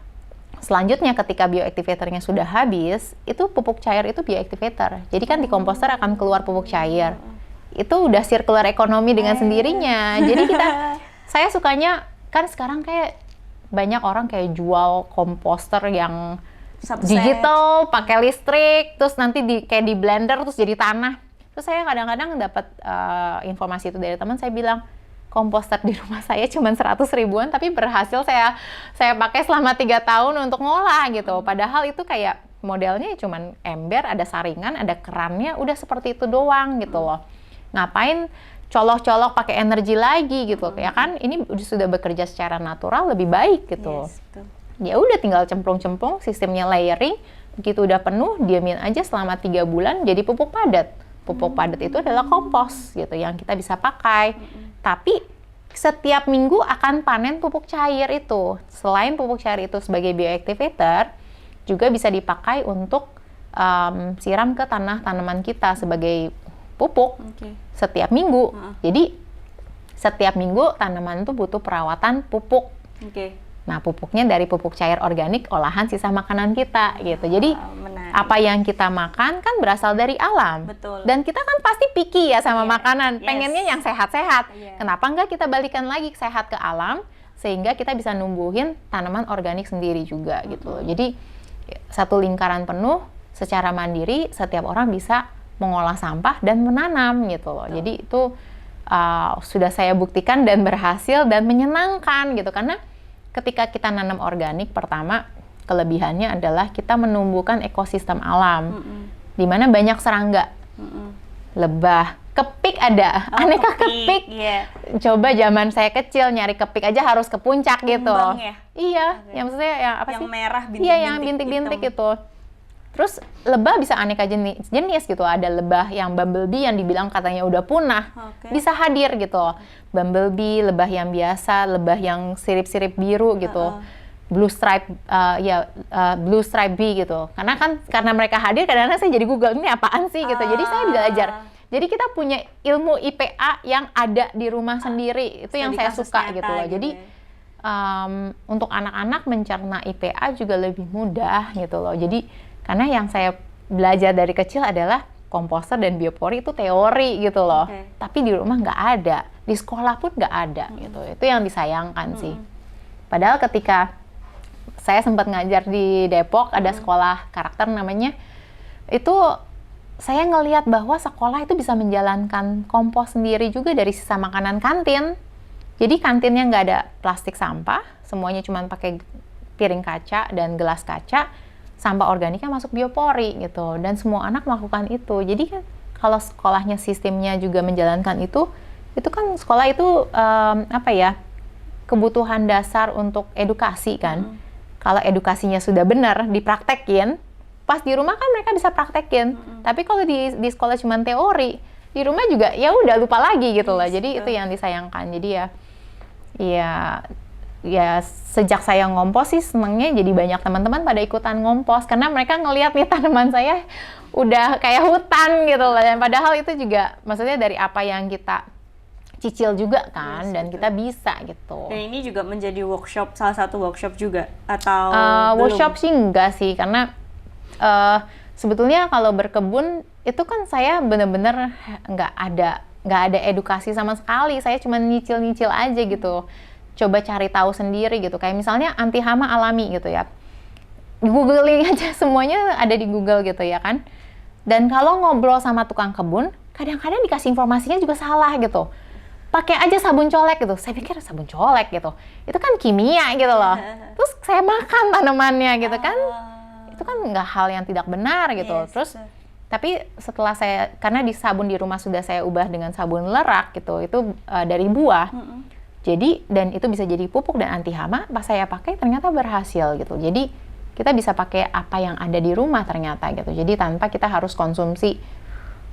selanjutnya ketika bioactivatornya sudah habis, itu pupuk cair itu bioactivator. Jadi kan di komposter akan keluar pupuk cair. Itu udah circular ekonomi dengan sendirinya. Jadi saya sukanya, kan sekarang kayak banyak orang kayak jual komposter yang Satu digital, pakai listrik, terus nanti kayak di blender terus jadi tanah. Terus saya kadang-kadang dapat informasi itu dari teman, saya bilang komposter di rumah saya cuma 100 ribuan tapi berhasil saya pakai selama 3 tahun untuk ngolah gitu. Padahal itu kayak modelnya cuma ember, ada saringan, ada kerannya, udah seperti itu doang gitu loh. Ngapain colok-colok pakai energi lagi gitu ya kan? Ini sudah bekerja secara natural lebih baik gitu. Yes, betul. Ya udah tinggal cemplung-cemplung, sistemnya layering, begitu udah penuh diamin aja selama 3 bulan jadi pupuk padat. Pupuk padat itu adalah kompos gitu yang kita bisa pakai. Tapi setiap minggu akan panen pupuk cair itu. Selain pupuk cair itu sebagai bioactivator, juga bisa dipakai untuk siram ke tanah tanaman kita sebagai pupuk setiap minggu. Jadi setiap minggu tanaman itu butuh perawatan pupuk. Nah, pupuknya dari pupuk cair organik olahan sisa makanan kita gitu. Jadi apa yang kita makan kan berasal dari alam. Betul. Dan kita kan pasti picky ya sama makanan. Pengennya yang sehat-sehat. Kenapa enggak kita balikan lagi sehat ke alam sehingga kita bisa numbuhin tanaman organik sendiri juga gitu loh. Jadi satu lingkaran penuh secara mandiri setiap orang bisa mengolah sampah dan menanam gitu loh. Jadi itu sudah saya buktikan dan berhasil dan menyenangkan gitu karena ketika kita nanam organik, pertama kelebihannya adalah kita menumbuhkan ekosistem alam, di mana banyak serangga, lebah, kepik ada, aneka kepik. Coba zaman saya kecil nyari kepik aja harus ke puncak gitu. Ya? Iya, yang maksudnya yang apa sih? Yang merah bintik-bintik. Iya, yang bintik-bintik gitu. Terus lebah bisa aneka jenis gitu. Ada lebah yang bumblebee yang dibilang katanya udah punah, bisa hadir gitu. Bumblebee, lebah yang biasa, lebah yang sirip-sirip biru gitu. Blue stripe, blue stripe bee gitu. Karena mereka hadir, kadang-kadang saya jadi Google ini apaan sih gitu. Jadi saya belajar. Jadi kita punya ilmu IPA yang ada di rumah sendiri. Itu yang saya suka gitu loh. Jadi untuk anak-anak mencerna IPA juga lebih mudah gitu loh. Jadi karena yang saya belajar dari kecil adalah komposter dan biopori itu teori gitu loh. Tapi di rumah nggak ada, di sekolah pun nggak ada gitu. Itu yang disayangkan sih. Padahal ketika saya sempat ngajar di Depok, ada sekolah karakter namanya, itu saya ngelihat bahwa sekolah itu bisa menjalankan kompos sendiri juga dari sisa makanan kantin. Jadi kantinnya nggak ada plastik sampah, semuanya cuma pakai piring kaca dan gelas kaca. Sampah organiknya masuk biopori gitu, dan semua anak melakukan itu. Jadi kan kalau sekolahnya sistemnya juga menjalankan itu kan sekolah itu kebutuhan dasar untuk edukasi kan. Kalau edukasinya sudah benar dipraktekin, pas di rumah kan mereka bisa praktekin. Tapi kalau di sekolah cuma teori, di rumah juga ya udah lupa lagi gitu loh. Jadi itu yang disayangkan. Jadi ya sejak saya ngompos sih senengnya jadi banyak teman-teman pada ikutan ngompos karena mereka ngelihat nih tanaman saya udah kayak hutan gitu loh, dan padahal itu juga maksudnya dari apa yang kita cicil juga kan, dan kita bisa gitu. Dan ini juga menjadi salah satu workshop juga atau workshop sih enggak sih, karena sebetulnya kalau berkebun itu kan saya bener-bener nggak ada edukasi sama sekali, saya cuma nyicil aja gitu. Coba cari tahu sendiri gitu, kayak misalnya anti hama alami gitu ya, googling aja, semuanya ada di Google gitu ya kan. Dan kalau ngobrol sama tukang kebun, kadang-kadang dikasih informasinya juga salah gitu. Pakai aja sabun colek gitu, saya pikir sabun colek gitu, itu kan kimia gitu loh. Terus saya makan tanamannya gitu kan, itu kan nggak hal yang tidak benar gitu. Terus tapi setelah karena di sabun di rumah sudah saya ubah dengan sabun lerak gitu, itu dari buah. Jadi, dan itu bisa jadi pupuk dan anti hama, pas saya pakai ternyata berhasil gitu. Jadi, kita bisa pakai apa yang ada di rumah ternyata gitu. Jadi, tanpa kita harus konsumsi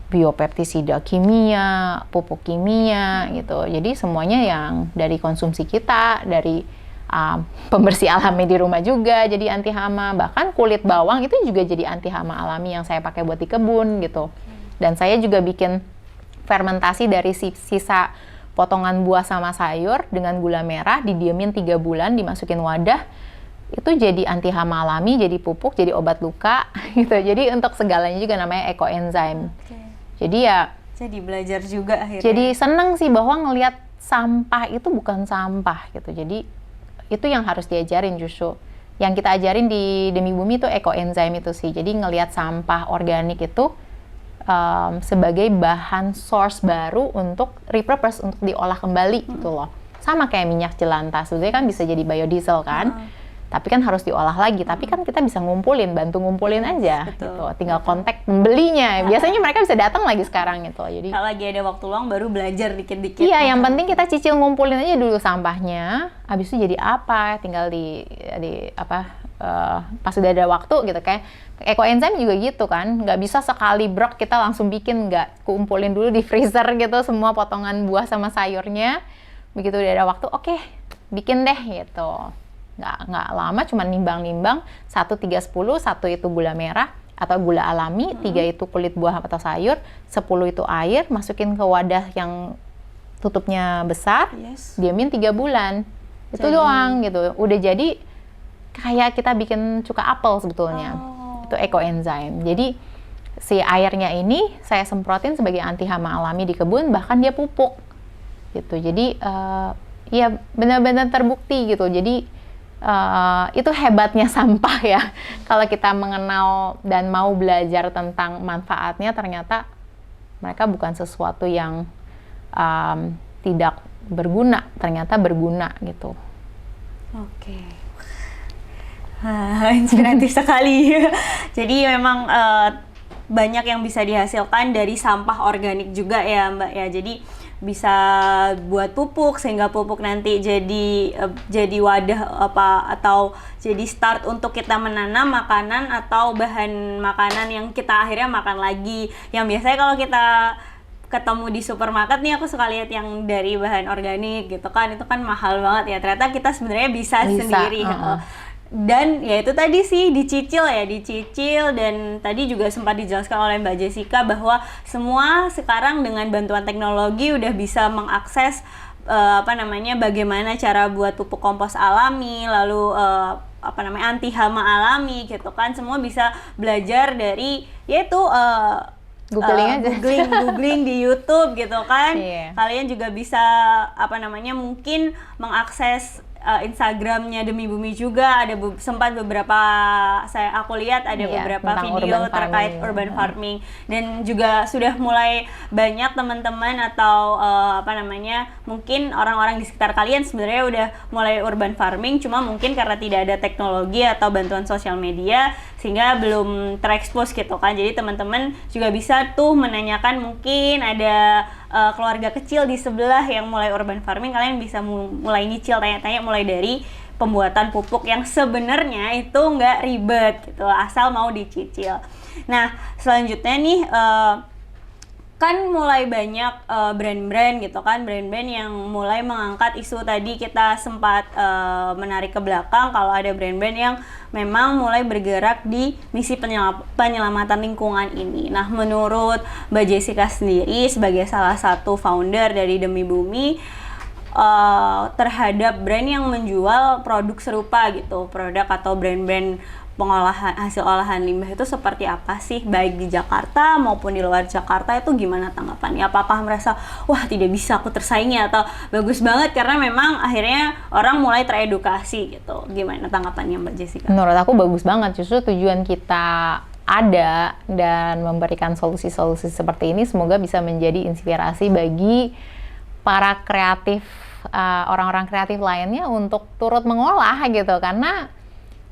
biopestisida kimia, pupuk kimia gitu. Jadi, semuanya yang dari konsumsi kita, dari pembersih alami di rumah juga jadi anti hama. Bahkan kulit bawang itu juga jadi anti hama alami yang saya pakai buat di kebun gitu. Dan saya juga bikin fermentasi dari sisa potongan buah sama sayur dengan gula merah, didiamin 3 bulan, dimasukin wadah, itu jadi anti hama alami, jadi pupuk, jadi obat luka gitu. Jadi untuk segalanya juga namanya ekoenzim. Jadi ya jadi belajar juga akhirnya. Jadi seneng sih bahwa ngelihat sampah itu bukan sampah gitu. Jadi itu yang harus diajarin justru. yang kita ajarin di Demi Bumi itu ekoenzim itu sih. Jadi ngelihat sampah organik itu sebagai bahan source baru untuk repurpose, untuk diolah kembali gitu loh. Sama kayak minyak jelantah, sebenarnya kan bisa jadi biodiesel kan. Tapi kan harus diolah lagi, tapi kan kita bisa ngumpulin, bantu ngumpulin aja betul, gitu. Tinggal kontak pembelinya. Biasanya mereka bisa datang lagi sekarang gitu. Jadi kalau lagi ada waktu luang baru belajar dikit-dikit. iya, yang penting kita cicil ngumpulin aja dulu sampahnya. Habis itu jadi apa? Tinggal di pas udah ada waktu gitu, kayak ekoenzim juga gitu kan. Nggak bisa sekali brok kita langsung bikin, nggak kumpulin dulu di freezer gitu semua potongan buah sama sayurnya. Begitu udah ada waktu, oke, bikin deh gitu. Nggak lama, cuma nimbang-nimbang, 1, 3, 10, 1 itu gula merah atau gula alami, 3 itu kulit buah atau sayur, 10 itu air, masukin ke wadah yang tutupnya besar, diamin 3 bulan. Itu doang gitu. Udah jadi kayak kita bikin cuka apel sebetulnya. Itu ekoenzim. Jadi si airnya ini saya semprotin sebagai anti hama alami di kebun, bahkan dia pupuk gitu. Jadi ya benar-benar terbukti gitu. Jadi itu hebatnya sampah ya. Kalau kita mengenal dan mau belajar tentang manfaatnya, ternyata mereka bukan sesuatu yang tidak berguna, ternyata berguna gitu. Oke. Inspiratif sekali. Jadi memang banyak yang bisa dihasilkan dari sampah organik juga ya Mbak ya. Jadi bisa buat pupuk, sehingga pupuk nanti jadi wadah atau jadi start untuk kita menanam makanan atau bahan makanan yang kita akhirnya makan lagi. Yang biasanya kalau kita ketemu di supermarket nih, aku suka lihat yang dari bahan organik gitu kan, itu kan mahal banget ya. Ternyata kita sebenarnya bisa sendiri. Dan ya itu tadi sih dicicil, dan tadi juga sempat dijelaskan oleh Mbak Jessica bahwa semua sekarang dengan bantuan teknologi udah bisa mengakses bagaimana cara buat pupuk kompos alami, lalu anti hama alami gitu kan. Semua bisa belajar dari yaitu googling di YouTube gitu kan. Kalian juga bisa mungkin mengakses Instagramnya Demi Bumi juga, ada sempat beberapa aku lihat ada beberapa video terkait urban farming, dan juga sudah mulai banyak teman-teman atau mungkin orang-orang di sekitar kalian sebenarnya udah mulai urban farming, cuma mungkin karena tidak ada teknologi atau bantuan sosial media sehingga belum terekspos gitu kan. Jadi teman-teman juga bisa tuh menanyakan, mungkin ada keluarga kecil di sebelah yang mulai urban farming, kalian bisa mulai nyicil, tanya-tanya mulai dari pembuatan pupuk yang sebenarnya itu nggak ribet gitu, asal mau dicicil. Nah selanjutnya nih kan mulai banyak brand-brand gitu kan, brand-brand yang mulai mengangkat isu tadi kita sempat menarik ke belakang kalau ada brand-brand yang memang mulai bergerak di misi penyelamatan lingkungan ini. Nah menurut Mbak Jessica sendiri sebagai salah satu founder dari Demi Bumi, terhadap brand yang menjual produk serupa gitu, produk atau brand-brand pengolahan hasil olahan limbah itu seperti apa sih, baik di Jakarta maupun di luar Jakarta, itu gimana tanggapannya? Apakah merasa wah tidak bisa aku tersaingi, atau bagus banget karena memang akhirnya orang mulai teredukasi gitu? Gimana tanggapannya Mbak Jessica? Menurut aku bagus banget, justru tujuan kita ada dan memberikan solusi-solusi seperti ini semoga bisa menjadi inspirasi bagi para kreatif, orang-orang kreatif lainnya untuk turut mengolah gitu, karena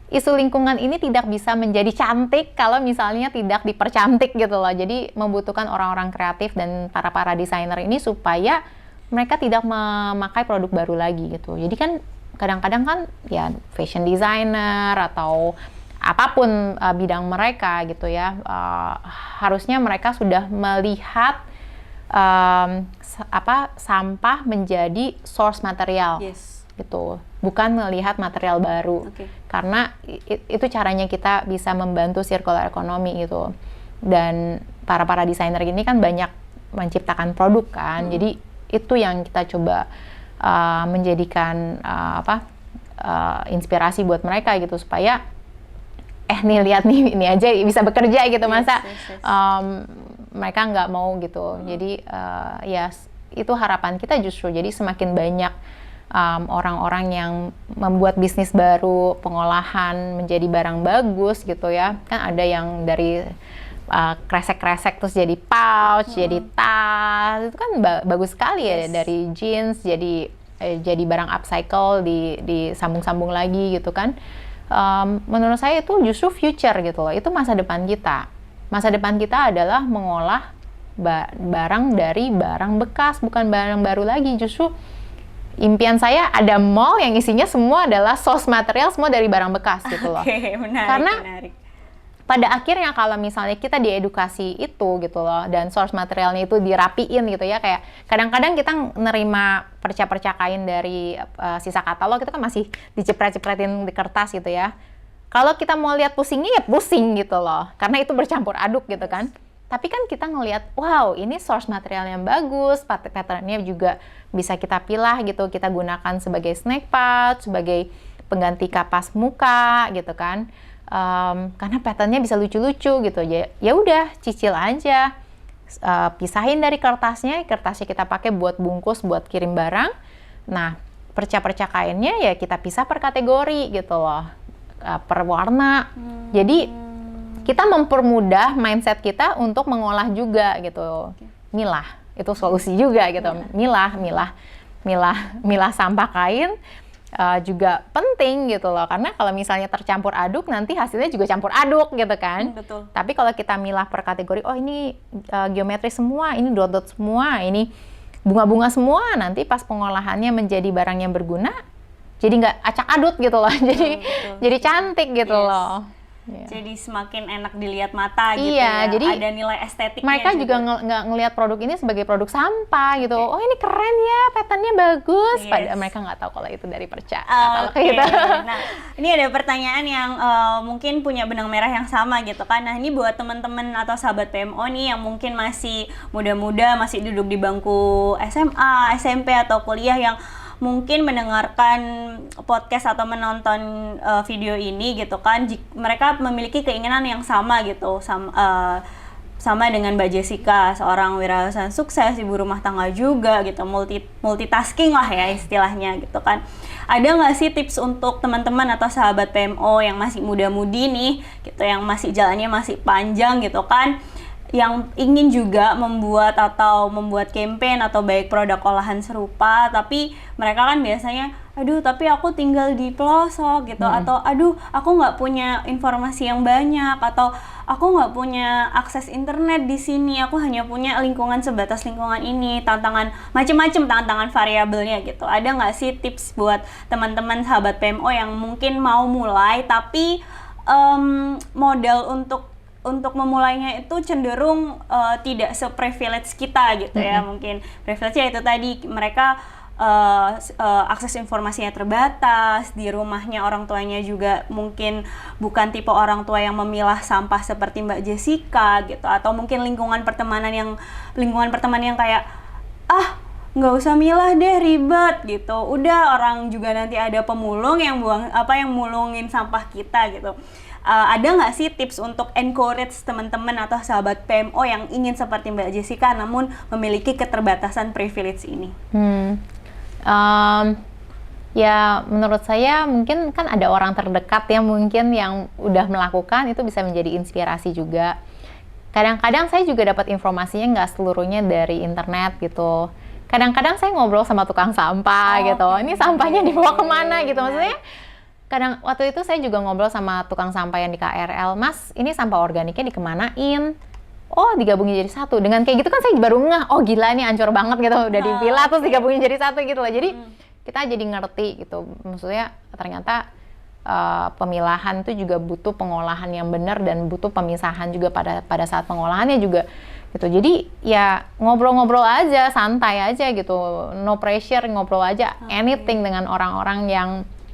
isu lingkungan ini tidak bisa menjadi cantik kalau misalnya tidak dipercantik gitu loh. Jadi membutuhkan orang-orang kreatif dan para desainer ini supaya mereka tidak memakai produk baru lagi gitu. Jadi kan kadang-kadang kan ya fashion designer atau apapun bidang mereka gitu ya, harusnya mereka sudah melihat sampah menjadi source material. Gitu, bukan melihat material baru. Karena itu caranya kita bisa membantu circular economy gitu. Dan para desainer ini kan banyak menciptakan produk kan. Jadi itu yang kita coba menjadikan inspirasi buat mereka gitu, supaya nih lihat nih, ini aja bisa bekerja gitu, masa mereka nggak mau gitu. Jadi ya itu harapan kita justru, jadi semakin banyak orang-orang yang membuat bisnis baru, pengolahan menjadi barang bagus gitu ya. Kan ada yang dari kresek-kresek terus jadi pouch, jadi tas, itu kan bagus sekali ya. Dari jeans jadi barang upcycle, disambung-sambung lagi gitu kan. Menurut saya itu justru future gitu loh, itu masa depan kita. Masa depan kita adalah mengolah barang dari barang bekas, bukan barang baru lagi. Justru impian saya ada mall yang isinya semua adalah source material, semua dari barang bekas gitu loh. Menarik, karena menarik. Pada akhirnya kalau misalnya kita diedukasi itu gitu loh, dan source materialnya itu dirapiin gitu ya, kayak kadang-kadang kita nerima perca-perca kain dari sisa katalog itu kan masih dicepret-cepretin di kertas gitu ya. Kalau kita mau lihat pusingnya ya pusing gitu loh, karena itu bercampur aduk gitu kan. Tapi kan kita ngelihat, wow ini source material yang bagus, patternnya juga bisa kita pilah gitu, kita gunakan sebagai snack pouch, sebagai pengganti kapas muka gitu kan. Karena patternnya bisa lucu-lucu gitu, ya udah cicil aja, pisahin dari kertasnya kita pakai buat bungkus, buat kirim barang. Nah perca-perca kainnya ya kita pisah per kategori gitu loh, per warna. Jadi kita mempermudah mindset kita untuk mengolah juga gitu. Milah itu solusi juga gitu. Milah sampah kain juga penting gitu loh, karena kalau misalnya tercampur aduk nanti hasilnya juga campur aduk gitu kan. Betul. Tapi kalau kita milah per kategori, oh ini geometri semua, ini dot-dot semua, ini bunga-bunga semua, nanti pas pengolahannya menjadi barang yang berguna, jadi nggak acak adut gitu loh. Jadi cantik gitu loh. Yeah. Jadi semakin enak dilihat mata gitu ya. Jadi ada nilai estetiknya. Mereka juga nggak ngelihat produk ini sebagai produk sampah gitu. Oh ini keren ya, patternnya bagus. Padahal mereka nggak tahu kalau itu dari perca. Gitu. Nah ini ada pertanyaan yang mungkin punya benang merah yang sama gitu kan. Nah ini buat teman-teman atau sahabat PMO nih yang mungkin masih muda-muda, masih duduk di bangku SMA, SMP atau kuliah, yang mungkin mendengarkan podcast atau menonton video ini gitu kan, mereka memiliki keinginan yang sama gitu, sama dengan Mbak Jessica, seorang wirausahawan sukses, ibu rumah tangga juga gitu, multitasking lah ya istilahnya gitu kan. Ada nggak sih tips untuk teman-teman atau sahabat PMO yang masih muda-mudi nih gitu, yang masih jalannya masih panjang gitu kan, yang ingin juga membuat campaign atau baik produk olahan serupa, tapi mereka kan biasanya, aduh tapi aku tinggal di pelosok gitu, atau aduh aku nggak punya informasi yang banyak, atau aku nggak punya akses internet di sini, aku hanya punya lingkungan sebatas lingkungan ini, macam-macam tantangan variabelnya gitu. Ada nggak sih tips buat teman-teman sahabat PMO yang mungkin mau mulai tapi modal untuk memulainya itu cenderung tidak se-privilege kita gitu ya. Mungkin privilege-nya itu tadi, mereka akses informasinya terbatas, di rumahnya orang tuanya juga mungkin bukan tipe orang tua yang memilah sampah seperti Mbak Jessica gitu, atau mungkin lingkungan pertemanan yang kayak nggak usah milah deh, ribet gitu, udah orang juga nanti ada pemulung yang mulungin sampah kita gitu. Ada nggak sih tips untuk encourage teman-teman atau sahabat PMO yang ingin seperti Mbak Jessica namun memiliki keterbatasan privilege ini? Ya menurut saya mungkin kan ada orang terdekat ya mungkin yang udah melakukan, itu bisa menjadi inspirasi juga. Kadang-kadang saya juga dapat informasinya nggak seluruhnya dari internet gitu. Kadang-kadang saya ngobrol sama tukang sampah gitu, ini sampahnya dibawa kemana gitu, maksudnya. Waktu itu saya juga ngobrol sama tukang sampah yang di KRL, Mas, ini sampah organiknya dikemanain? Oh, digabungin jadi satu. Dengan kayak gitu kan saya baru ngeh, oh gila nih hancur banget gitu, udah dipilah terus digabungin jadi satu gitu loh. Jadi kita jadi ngerti gitu, maksudnya ternyata pemilahan itu juga butuh pengolahan yang benar dan butuh pemisahan juga pada saat pengolahannya juga gitu. Jadi ya ngobrol-ngobrol aja, santai aja gitu, no pressure, ngobrol aja anything dengan orang-orang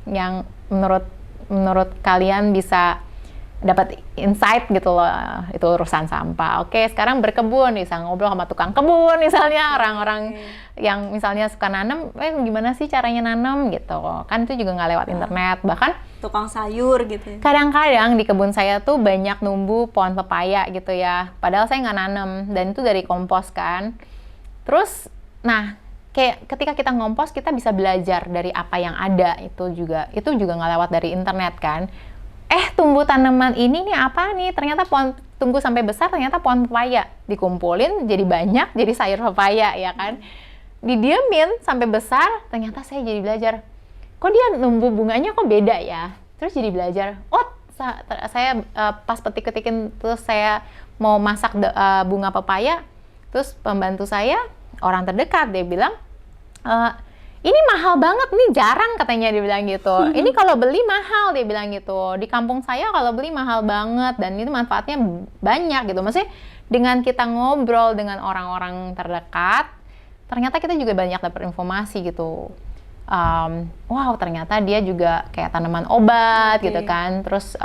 yang menurut kalian bisa dapat insight gitu loh, itu urusan sampah. Oke, sekarang berkebun, bisa ngobrol sama tukang kebun misalnya, orang-orang yang misalnya suka nanam, gimana sih caranya nanam gitu, kan itu juga nggak lewat internet. Bahkan tukang sayur gitu. Kadang-kadang di kebun saya tuh banyak numbu pohon pepaya gitu ya, padahal saya nggak nanam, dan itu dari kompos kan. Terus, nah kayak ketika kita ngompos kita bisa belajar dari apa yang ada, itu juga nggak lewat dari internet kan. Tumbuh tanaman ini nih apa nih, ternyata pohon tumbuh sampai besar, ternyata pohon pepaya, dikumpulin jadi banyak, jadi sayur pepaya ya kan, didiemin sampai besar, ternyata saya jadi belajar, kok dia numbuh bunganya kok beda ya, terus jadi belajar, saya pas petik-petikin terus saya mau masak bunga pepaya, terus pembantu saya, orang terdekat, dia bilang, ini mahal banget nih, jarang katanya dia bilang gitu. Ini kalau beli mahal dia bilang gitu. Di kampung saya kalau beli mahal banget dan itu manfaatnya banyak gitu. Maksudnya dengan kita ngobrol dengan orang-orang terdekat, ternyata kita juga banyak dapat informasi gitu. Wow, ternyata dia juga kayak tanaman obat gitu kan. Terus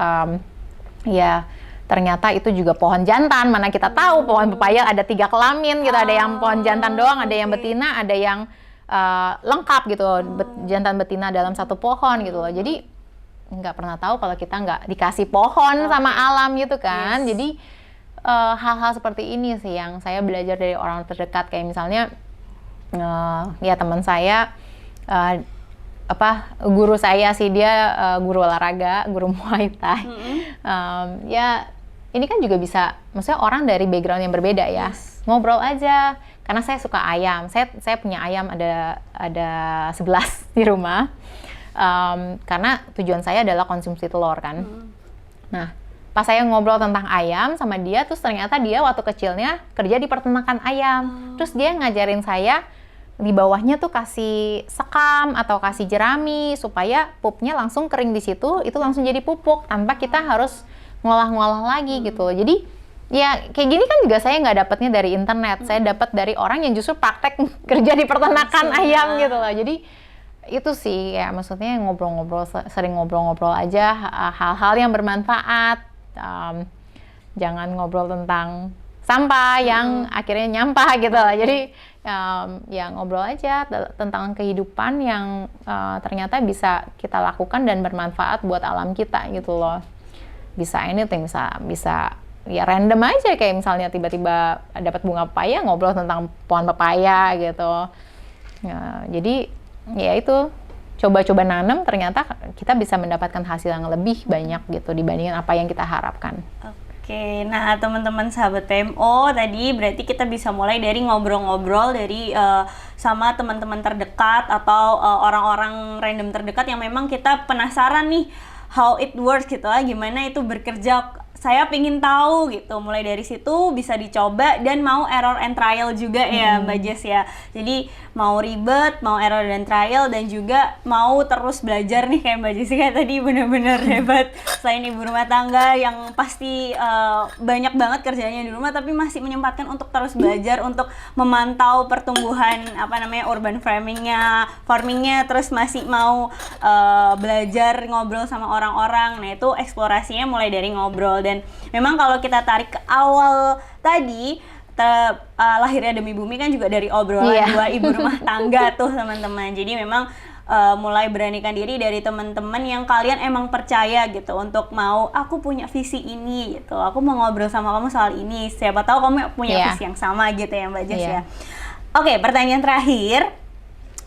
ya ternyata itu juga pohon jantan. Mana kita tahu pohon pepaya ada 3 kelamin gitu. Ada yang pohon jantan doang, ada yang betina, ada yang lengkap gitu, jantan betina dalam satu pohon gitu loh. Jadi nggak pernah tahu kalau kita nggak dikasih pohon sama alam gitu kan. Jadi hal-hal seperti ini sih yang saya belajar dari orang terdekat. Kayak misalnya ya teman saya, guru saya sih, dia guru olahraga, guru Muay Thai. Ya ini kan juga bisa, maksudnya orang dari background yang berbeda ya, ngobrol aja. Karena saya suka ayam, saya punya ayam ada 11 di rumah, karena tujuan saya adalah konsumsi telur kan. Nah, pas saya ngobrol tentang ayam sama dia, terus ternyata dia waktu kecilnya kerja di peternakan ayam, terus dia ngajarin saya di bawahnya tuh kasih sekam atau kasih jerami supaya pupnya langsung kering di situ, itu langsung jadi pupuk tanpa kita harus ngolah-ngolah lagi gitu. Jadi ya kayak gini kan juga saya nggak dapatnya dari internet, saya dapat dari orang yang justru praktek kerja di peternakan ayam gitu loh. Jadi itu sih ya, maksudnya ngobrol-ngobrol, sering ngobrol-ngobrol aja hal-hal yang bermanfaat. Jangan ngobrol tentang sampah yang akhirnya nyampah gitu loh. Jadi ya ngobrol aja tentang kehidupan yang ternyata bisa kita lakukan dan bermanfaat buat alam kita gitu loh. Bisa anything, bisa ya random aja, kayak misalnya tiba-tiba dapat bunga pepaya, ngobrol tentang pohon pepaya gitu. Ya, jadi ya itu, coba-coba nanam, ternyata kita bisa mendapatkan hasil yang lebih banyak gitu dibandingin apa yang kita harapkan. Oke, nah teman-teman sahabat PMO, tadi berarti kita bisa mulai dari ngobrol-ngobrol dari sama teman-teman terdekat atau orang-orang random terdekat yang memang kita penasaran nih how it works gitu lah, gimana itu bekerja. Saya pingin tahu gitu, mulai dari situ bisa dicoba dan mau error and trial juga ya Mbak Jess ya. Jadi mau ribet, mau error dan trial, dan juga mau terus belajar nih kayak Mbak Jessica tadi, benar-benar hebat. Selain ibu rumah tangga yang pasti banyak banget kerjanya di rumah, tapi masih menyempatkan untuk terus belajar, untuk memantau pertumbuhan urban farmingnya, terus masih mau belajar ngobrol sama orang-orang. Nah itu eksplorasinya mulai dari ngobrol. Dan memang kalau kita tarik ke awal tadi, lahirnya Demi Bumi kan juga dari obrolan dua ibu rumah tangga tuh teman-teman. Jadi memang mulai beranikan diri dari teman-teman yang kalian emang percaya gitu, untuk mau, aku punya visi ini gitu, aku mau ngobrol sama kamu soal ini, siapa tahu kamu punya visi yang sama gitu ya Mbak Jess ya. Oke, pertanyaan terakhir,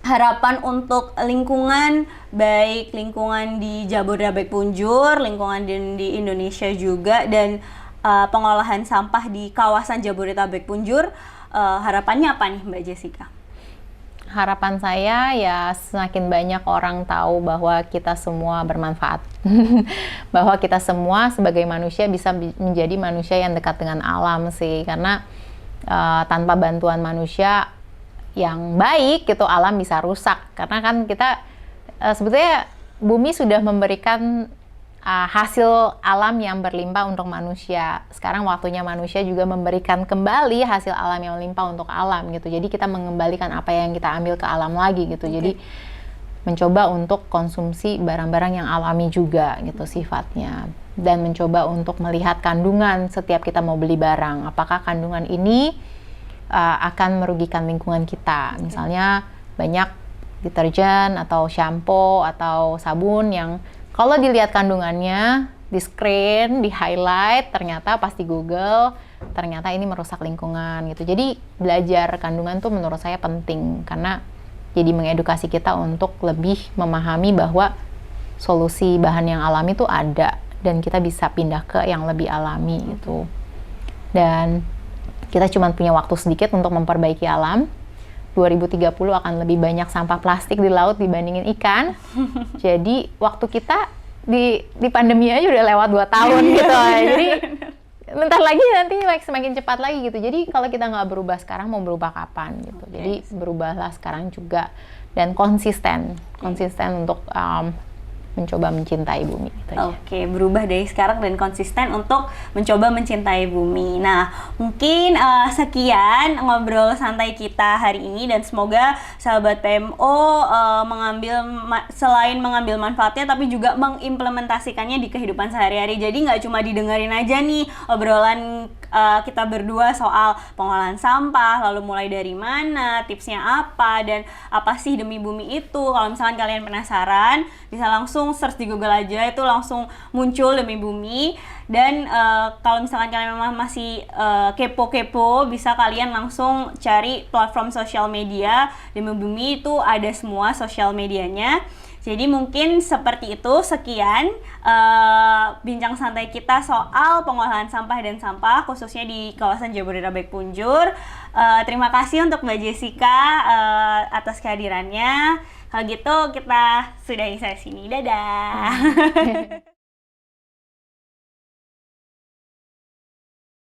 harapan untuk lingkungan, baik lingkungan di Jabodetabek Punjur, lingkungan di Indonesia juga, dan pengolahan sampah di kawasan Jabodetabek Punjur, harapannya apa nih Mbak Jessica? Harapan saya ya semakin banyak orang tahu bahwa kita semua bermanfaat. Bahwa kita semua sebagai manusia bisa menjadi manusia yang dekat dengan alam sih. Karena tanpa bantuan manusia yang baik gitu, alam bisa rusak. Karena kan kita sebetulnya bumi sudah memberikan hasil alam yang berlimpah untuk manusia. Sekarang waktunya manusia juga memberikan kembali hasil alam yang limpah untuk alam gitu. Jadi kita mengembalikan apa yang kita ambil ke alam lagi gitu. Jadi mencoba untuk konsumsi barang-barang yang alami juga gitu sifatnya. Dan mencoba untuk melihat kandungan setiap kita mau beli barang. Apakah kandungan ini akan merugikan lingkungan kita. Misalnya banyak deterjen atau shampoo atau sabun yang kalau dilihat kandungannya di screen, di highlight, ternyata pas di Google, ternyata ini merusak lingkungan gitu. Jadi belajar kandungan tuh menurut saya penting, karena jadi mengedukasi kita untuk lebih memahami bahwa solusi bahan yang alami tuh ada, dan kita bisa pindah ke yang lebih alami gitu. Dan kita cuma punya waktu sedikit untuk memperbaiki alam. 2030 akan lebih banyak sampah plastik di laut dibandingin ikan. Jadi waktu kita di pandemi aja udah lewat 2 tahun gitu. Jadi bentar lagi nanti semakin cepat lagi gitu. Jadi kalau kita nggak berubah sekarang, mau berubah kapan gitu. Jadi berubahlah sekarang juga, dan konsisten untuk mencoba mencintai bumi gitu aja. Oke, berubah dari sekarang dan konsisten untuk mencoba mencintai bumi. Nah, mungkin sekian ngobrol santai kita hari ini, dan semoga sahabat PMO selain mengambil manfaatnya tapi juga mengimplementasikannya di kehidupan sehari-hari. Jadi nggak cuma didengerin aja nih obrolan kita berdua soal pengolahan sampah, lalu mulai dari mana, tipsnya apa, dan apa sih Demi Bumi itu. Kalau misalkan kalian penasaran, bisa langsung search di Google aja, itu langsung muncul Demi Bumi. Dan kalau misalkan kalian memang masih kepo-kepo, bisa kalian langsung cari platform sosial media Demi Bumi, itu ada semua sosial medianya. Jadi mungkin seperti itu, sekian bincang santai kita soal pengolahan sampah dan sampah, khususnya di kawasan Jabodetabek Punjur. Terima kasih untuk Mbak Jessica atas kehadirannya. Kalau gitu kita sudahi sesi ini. Dadah!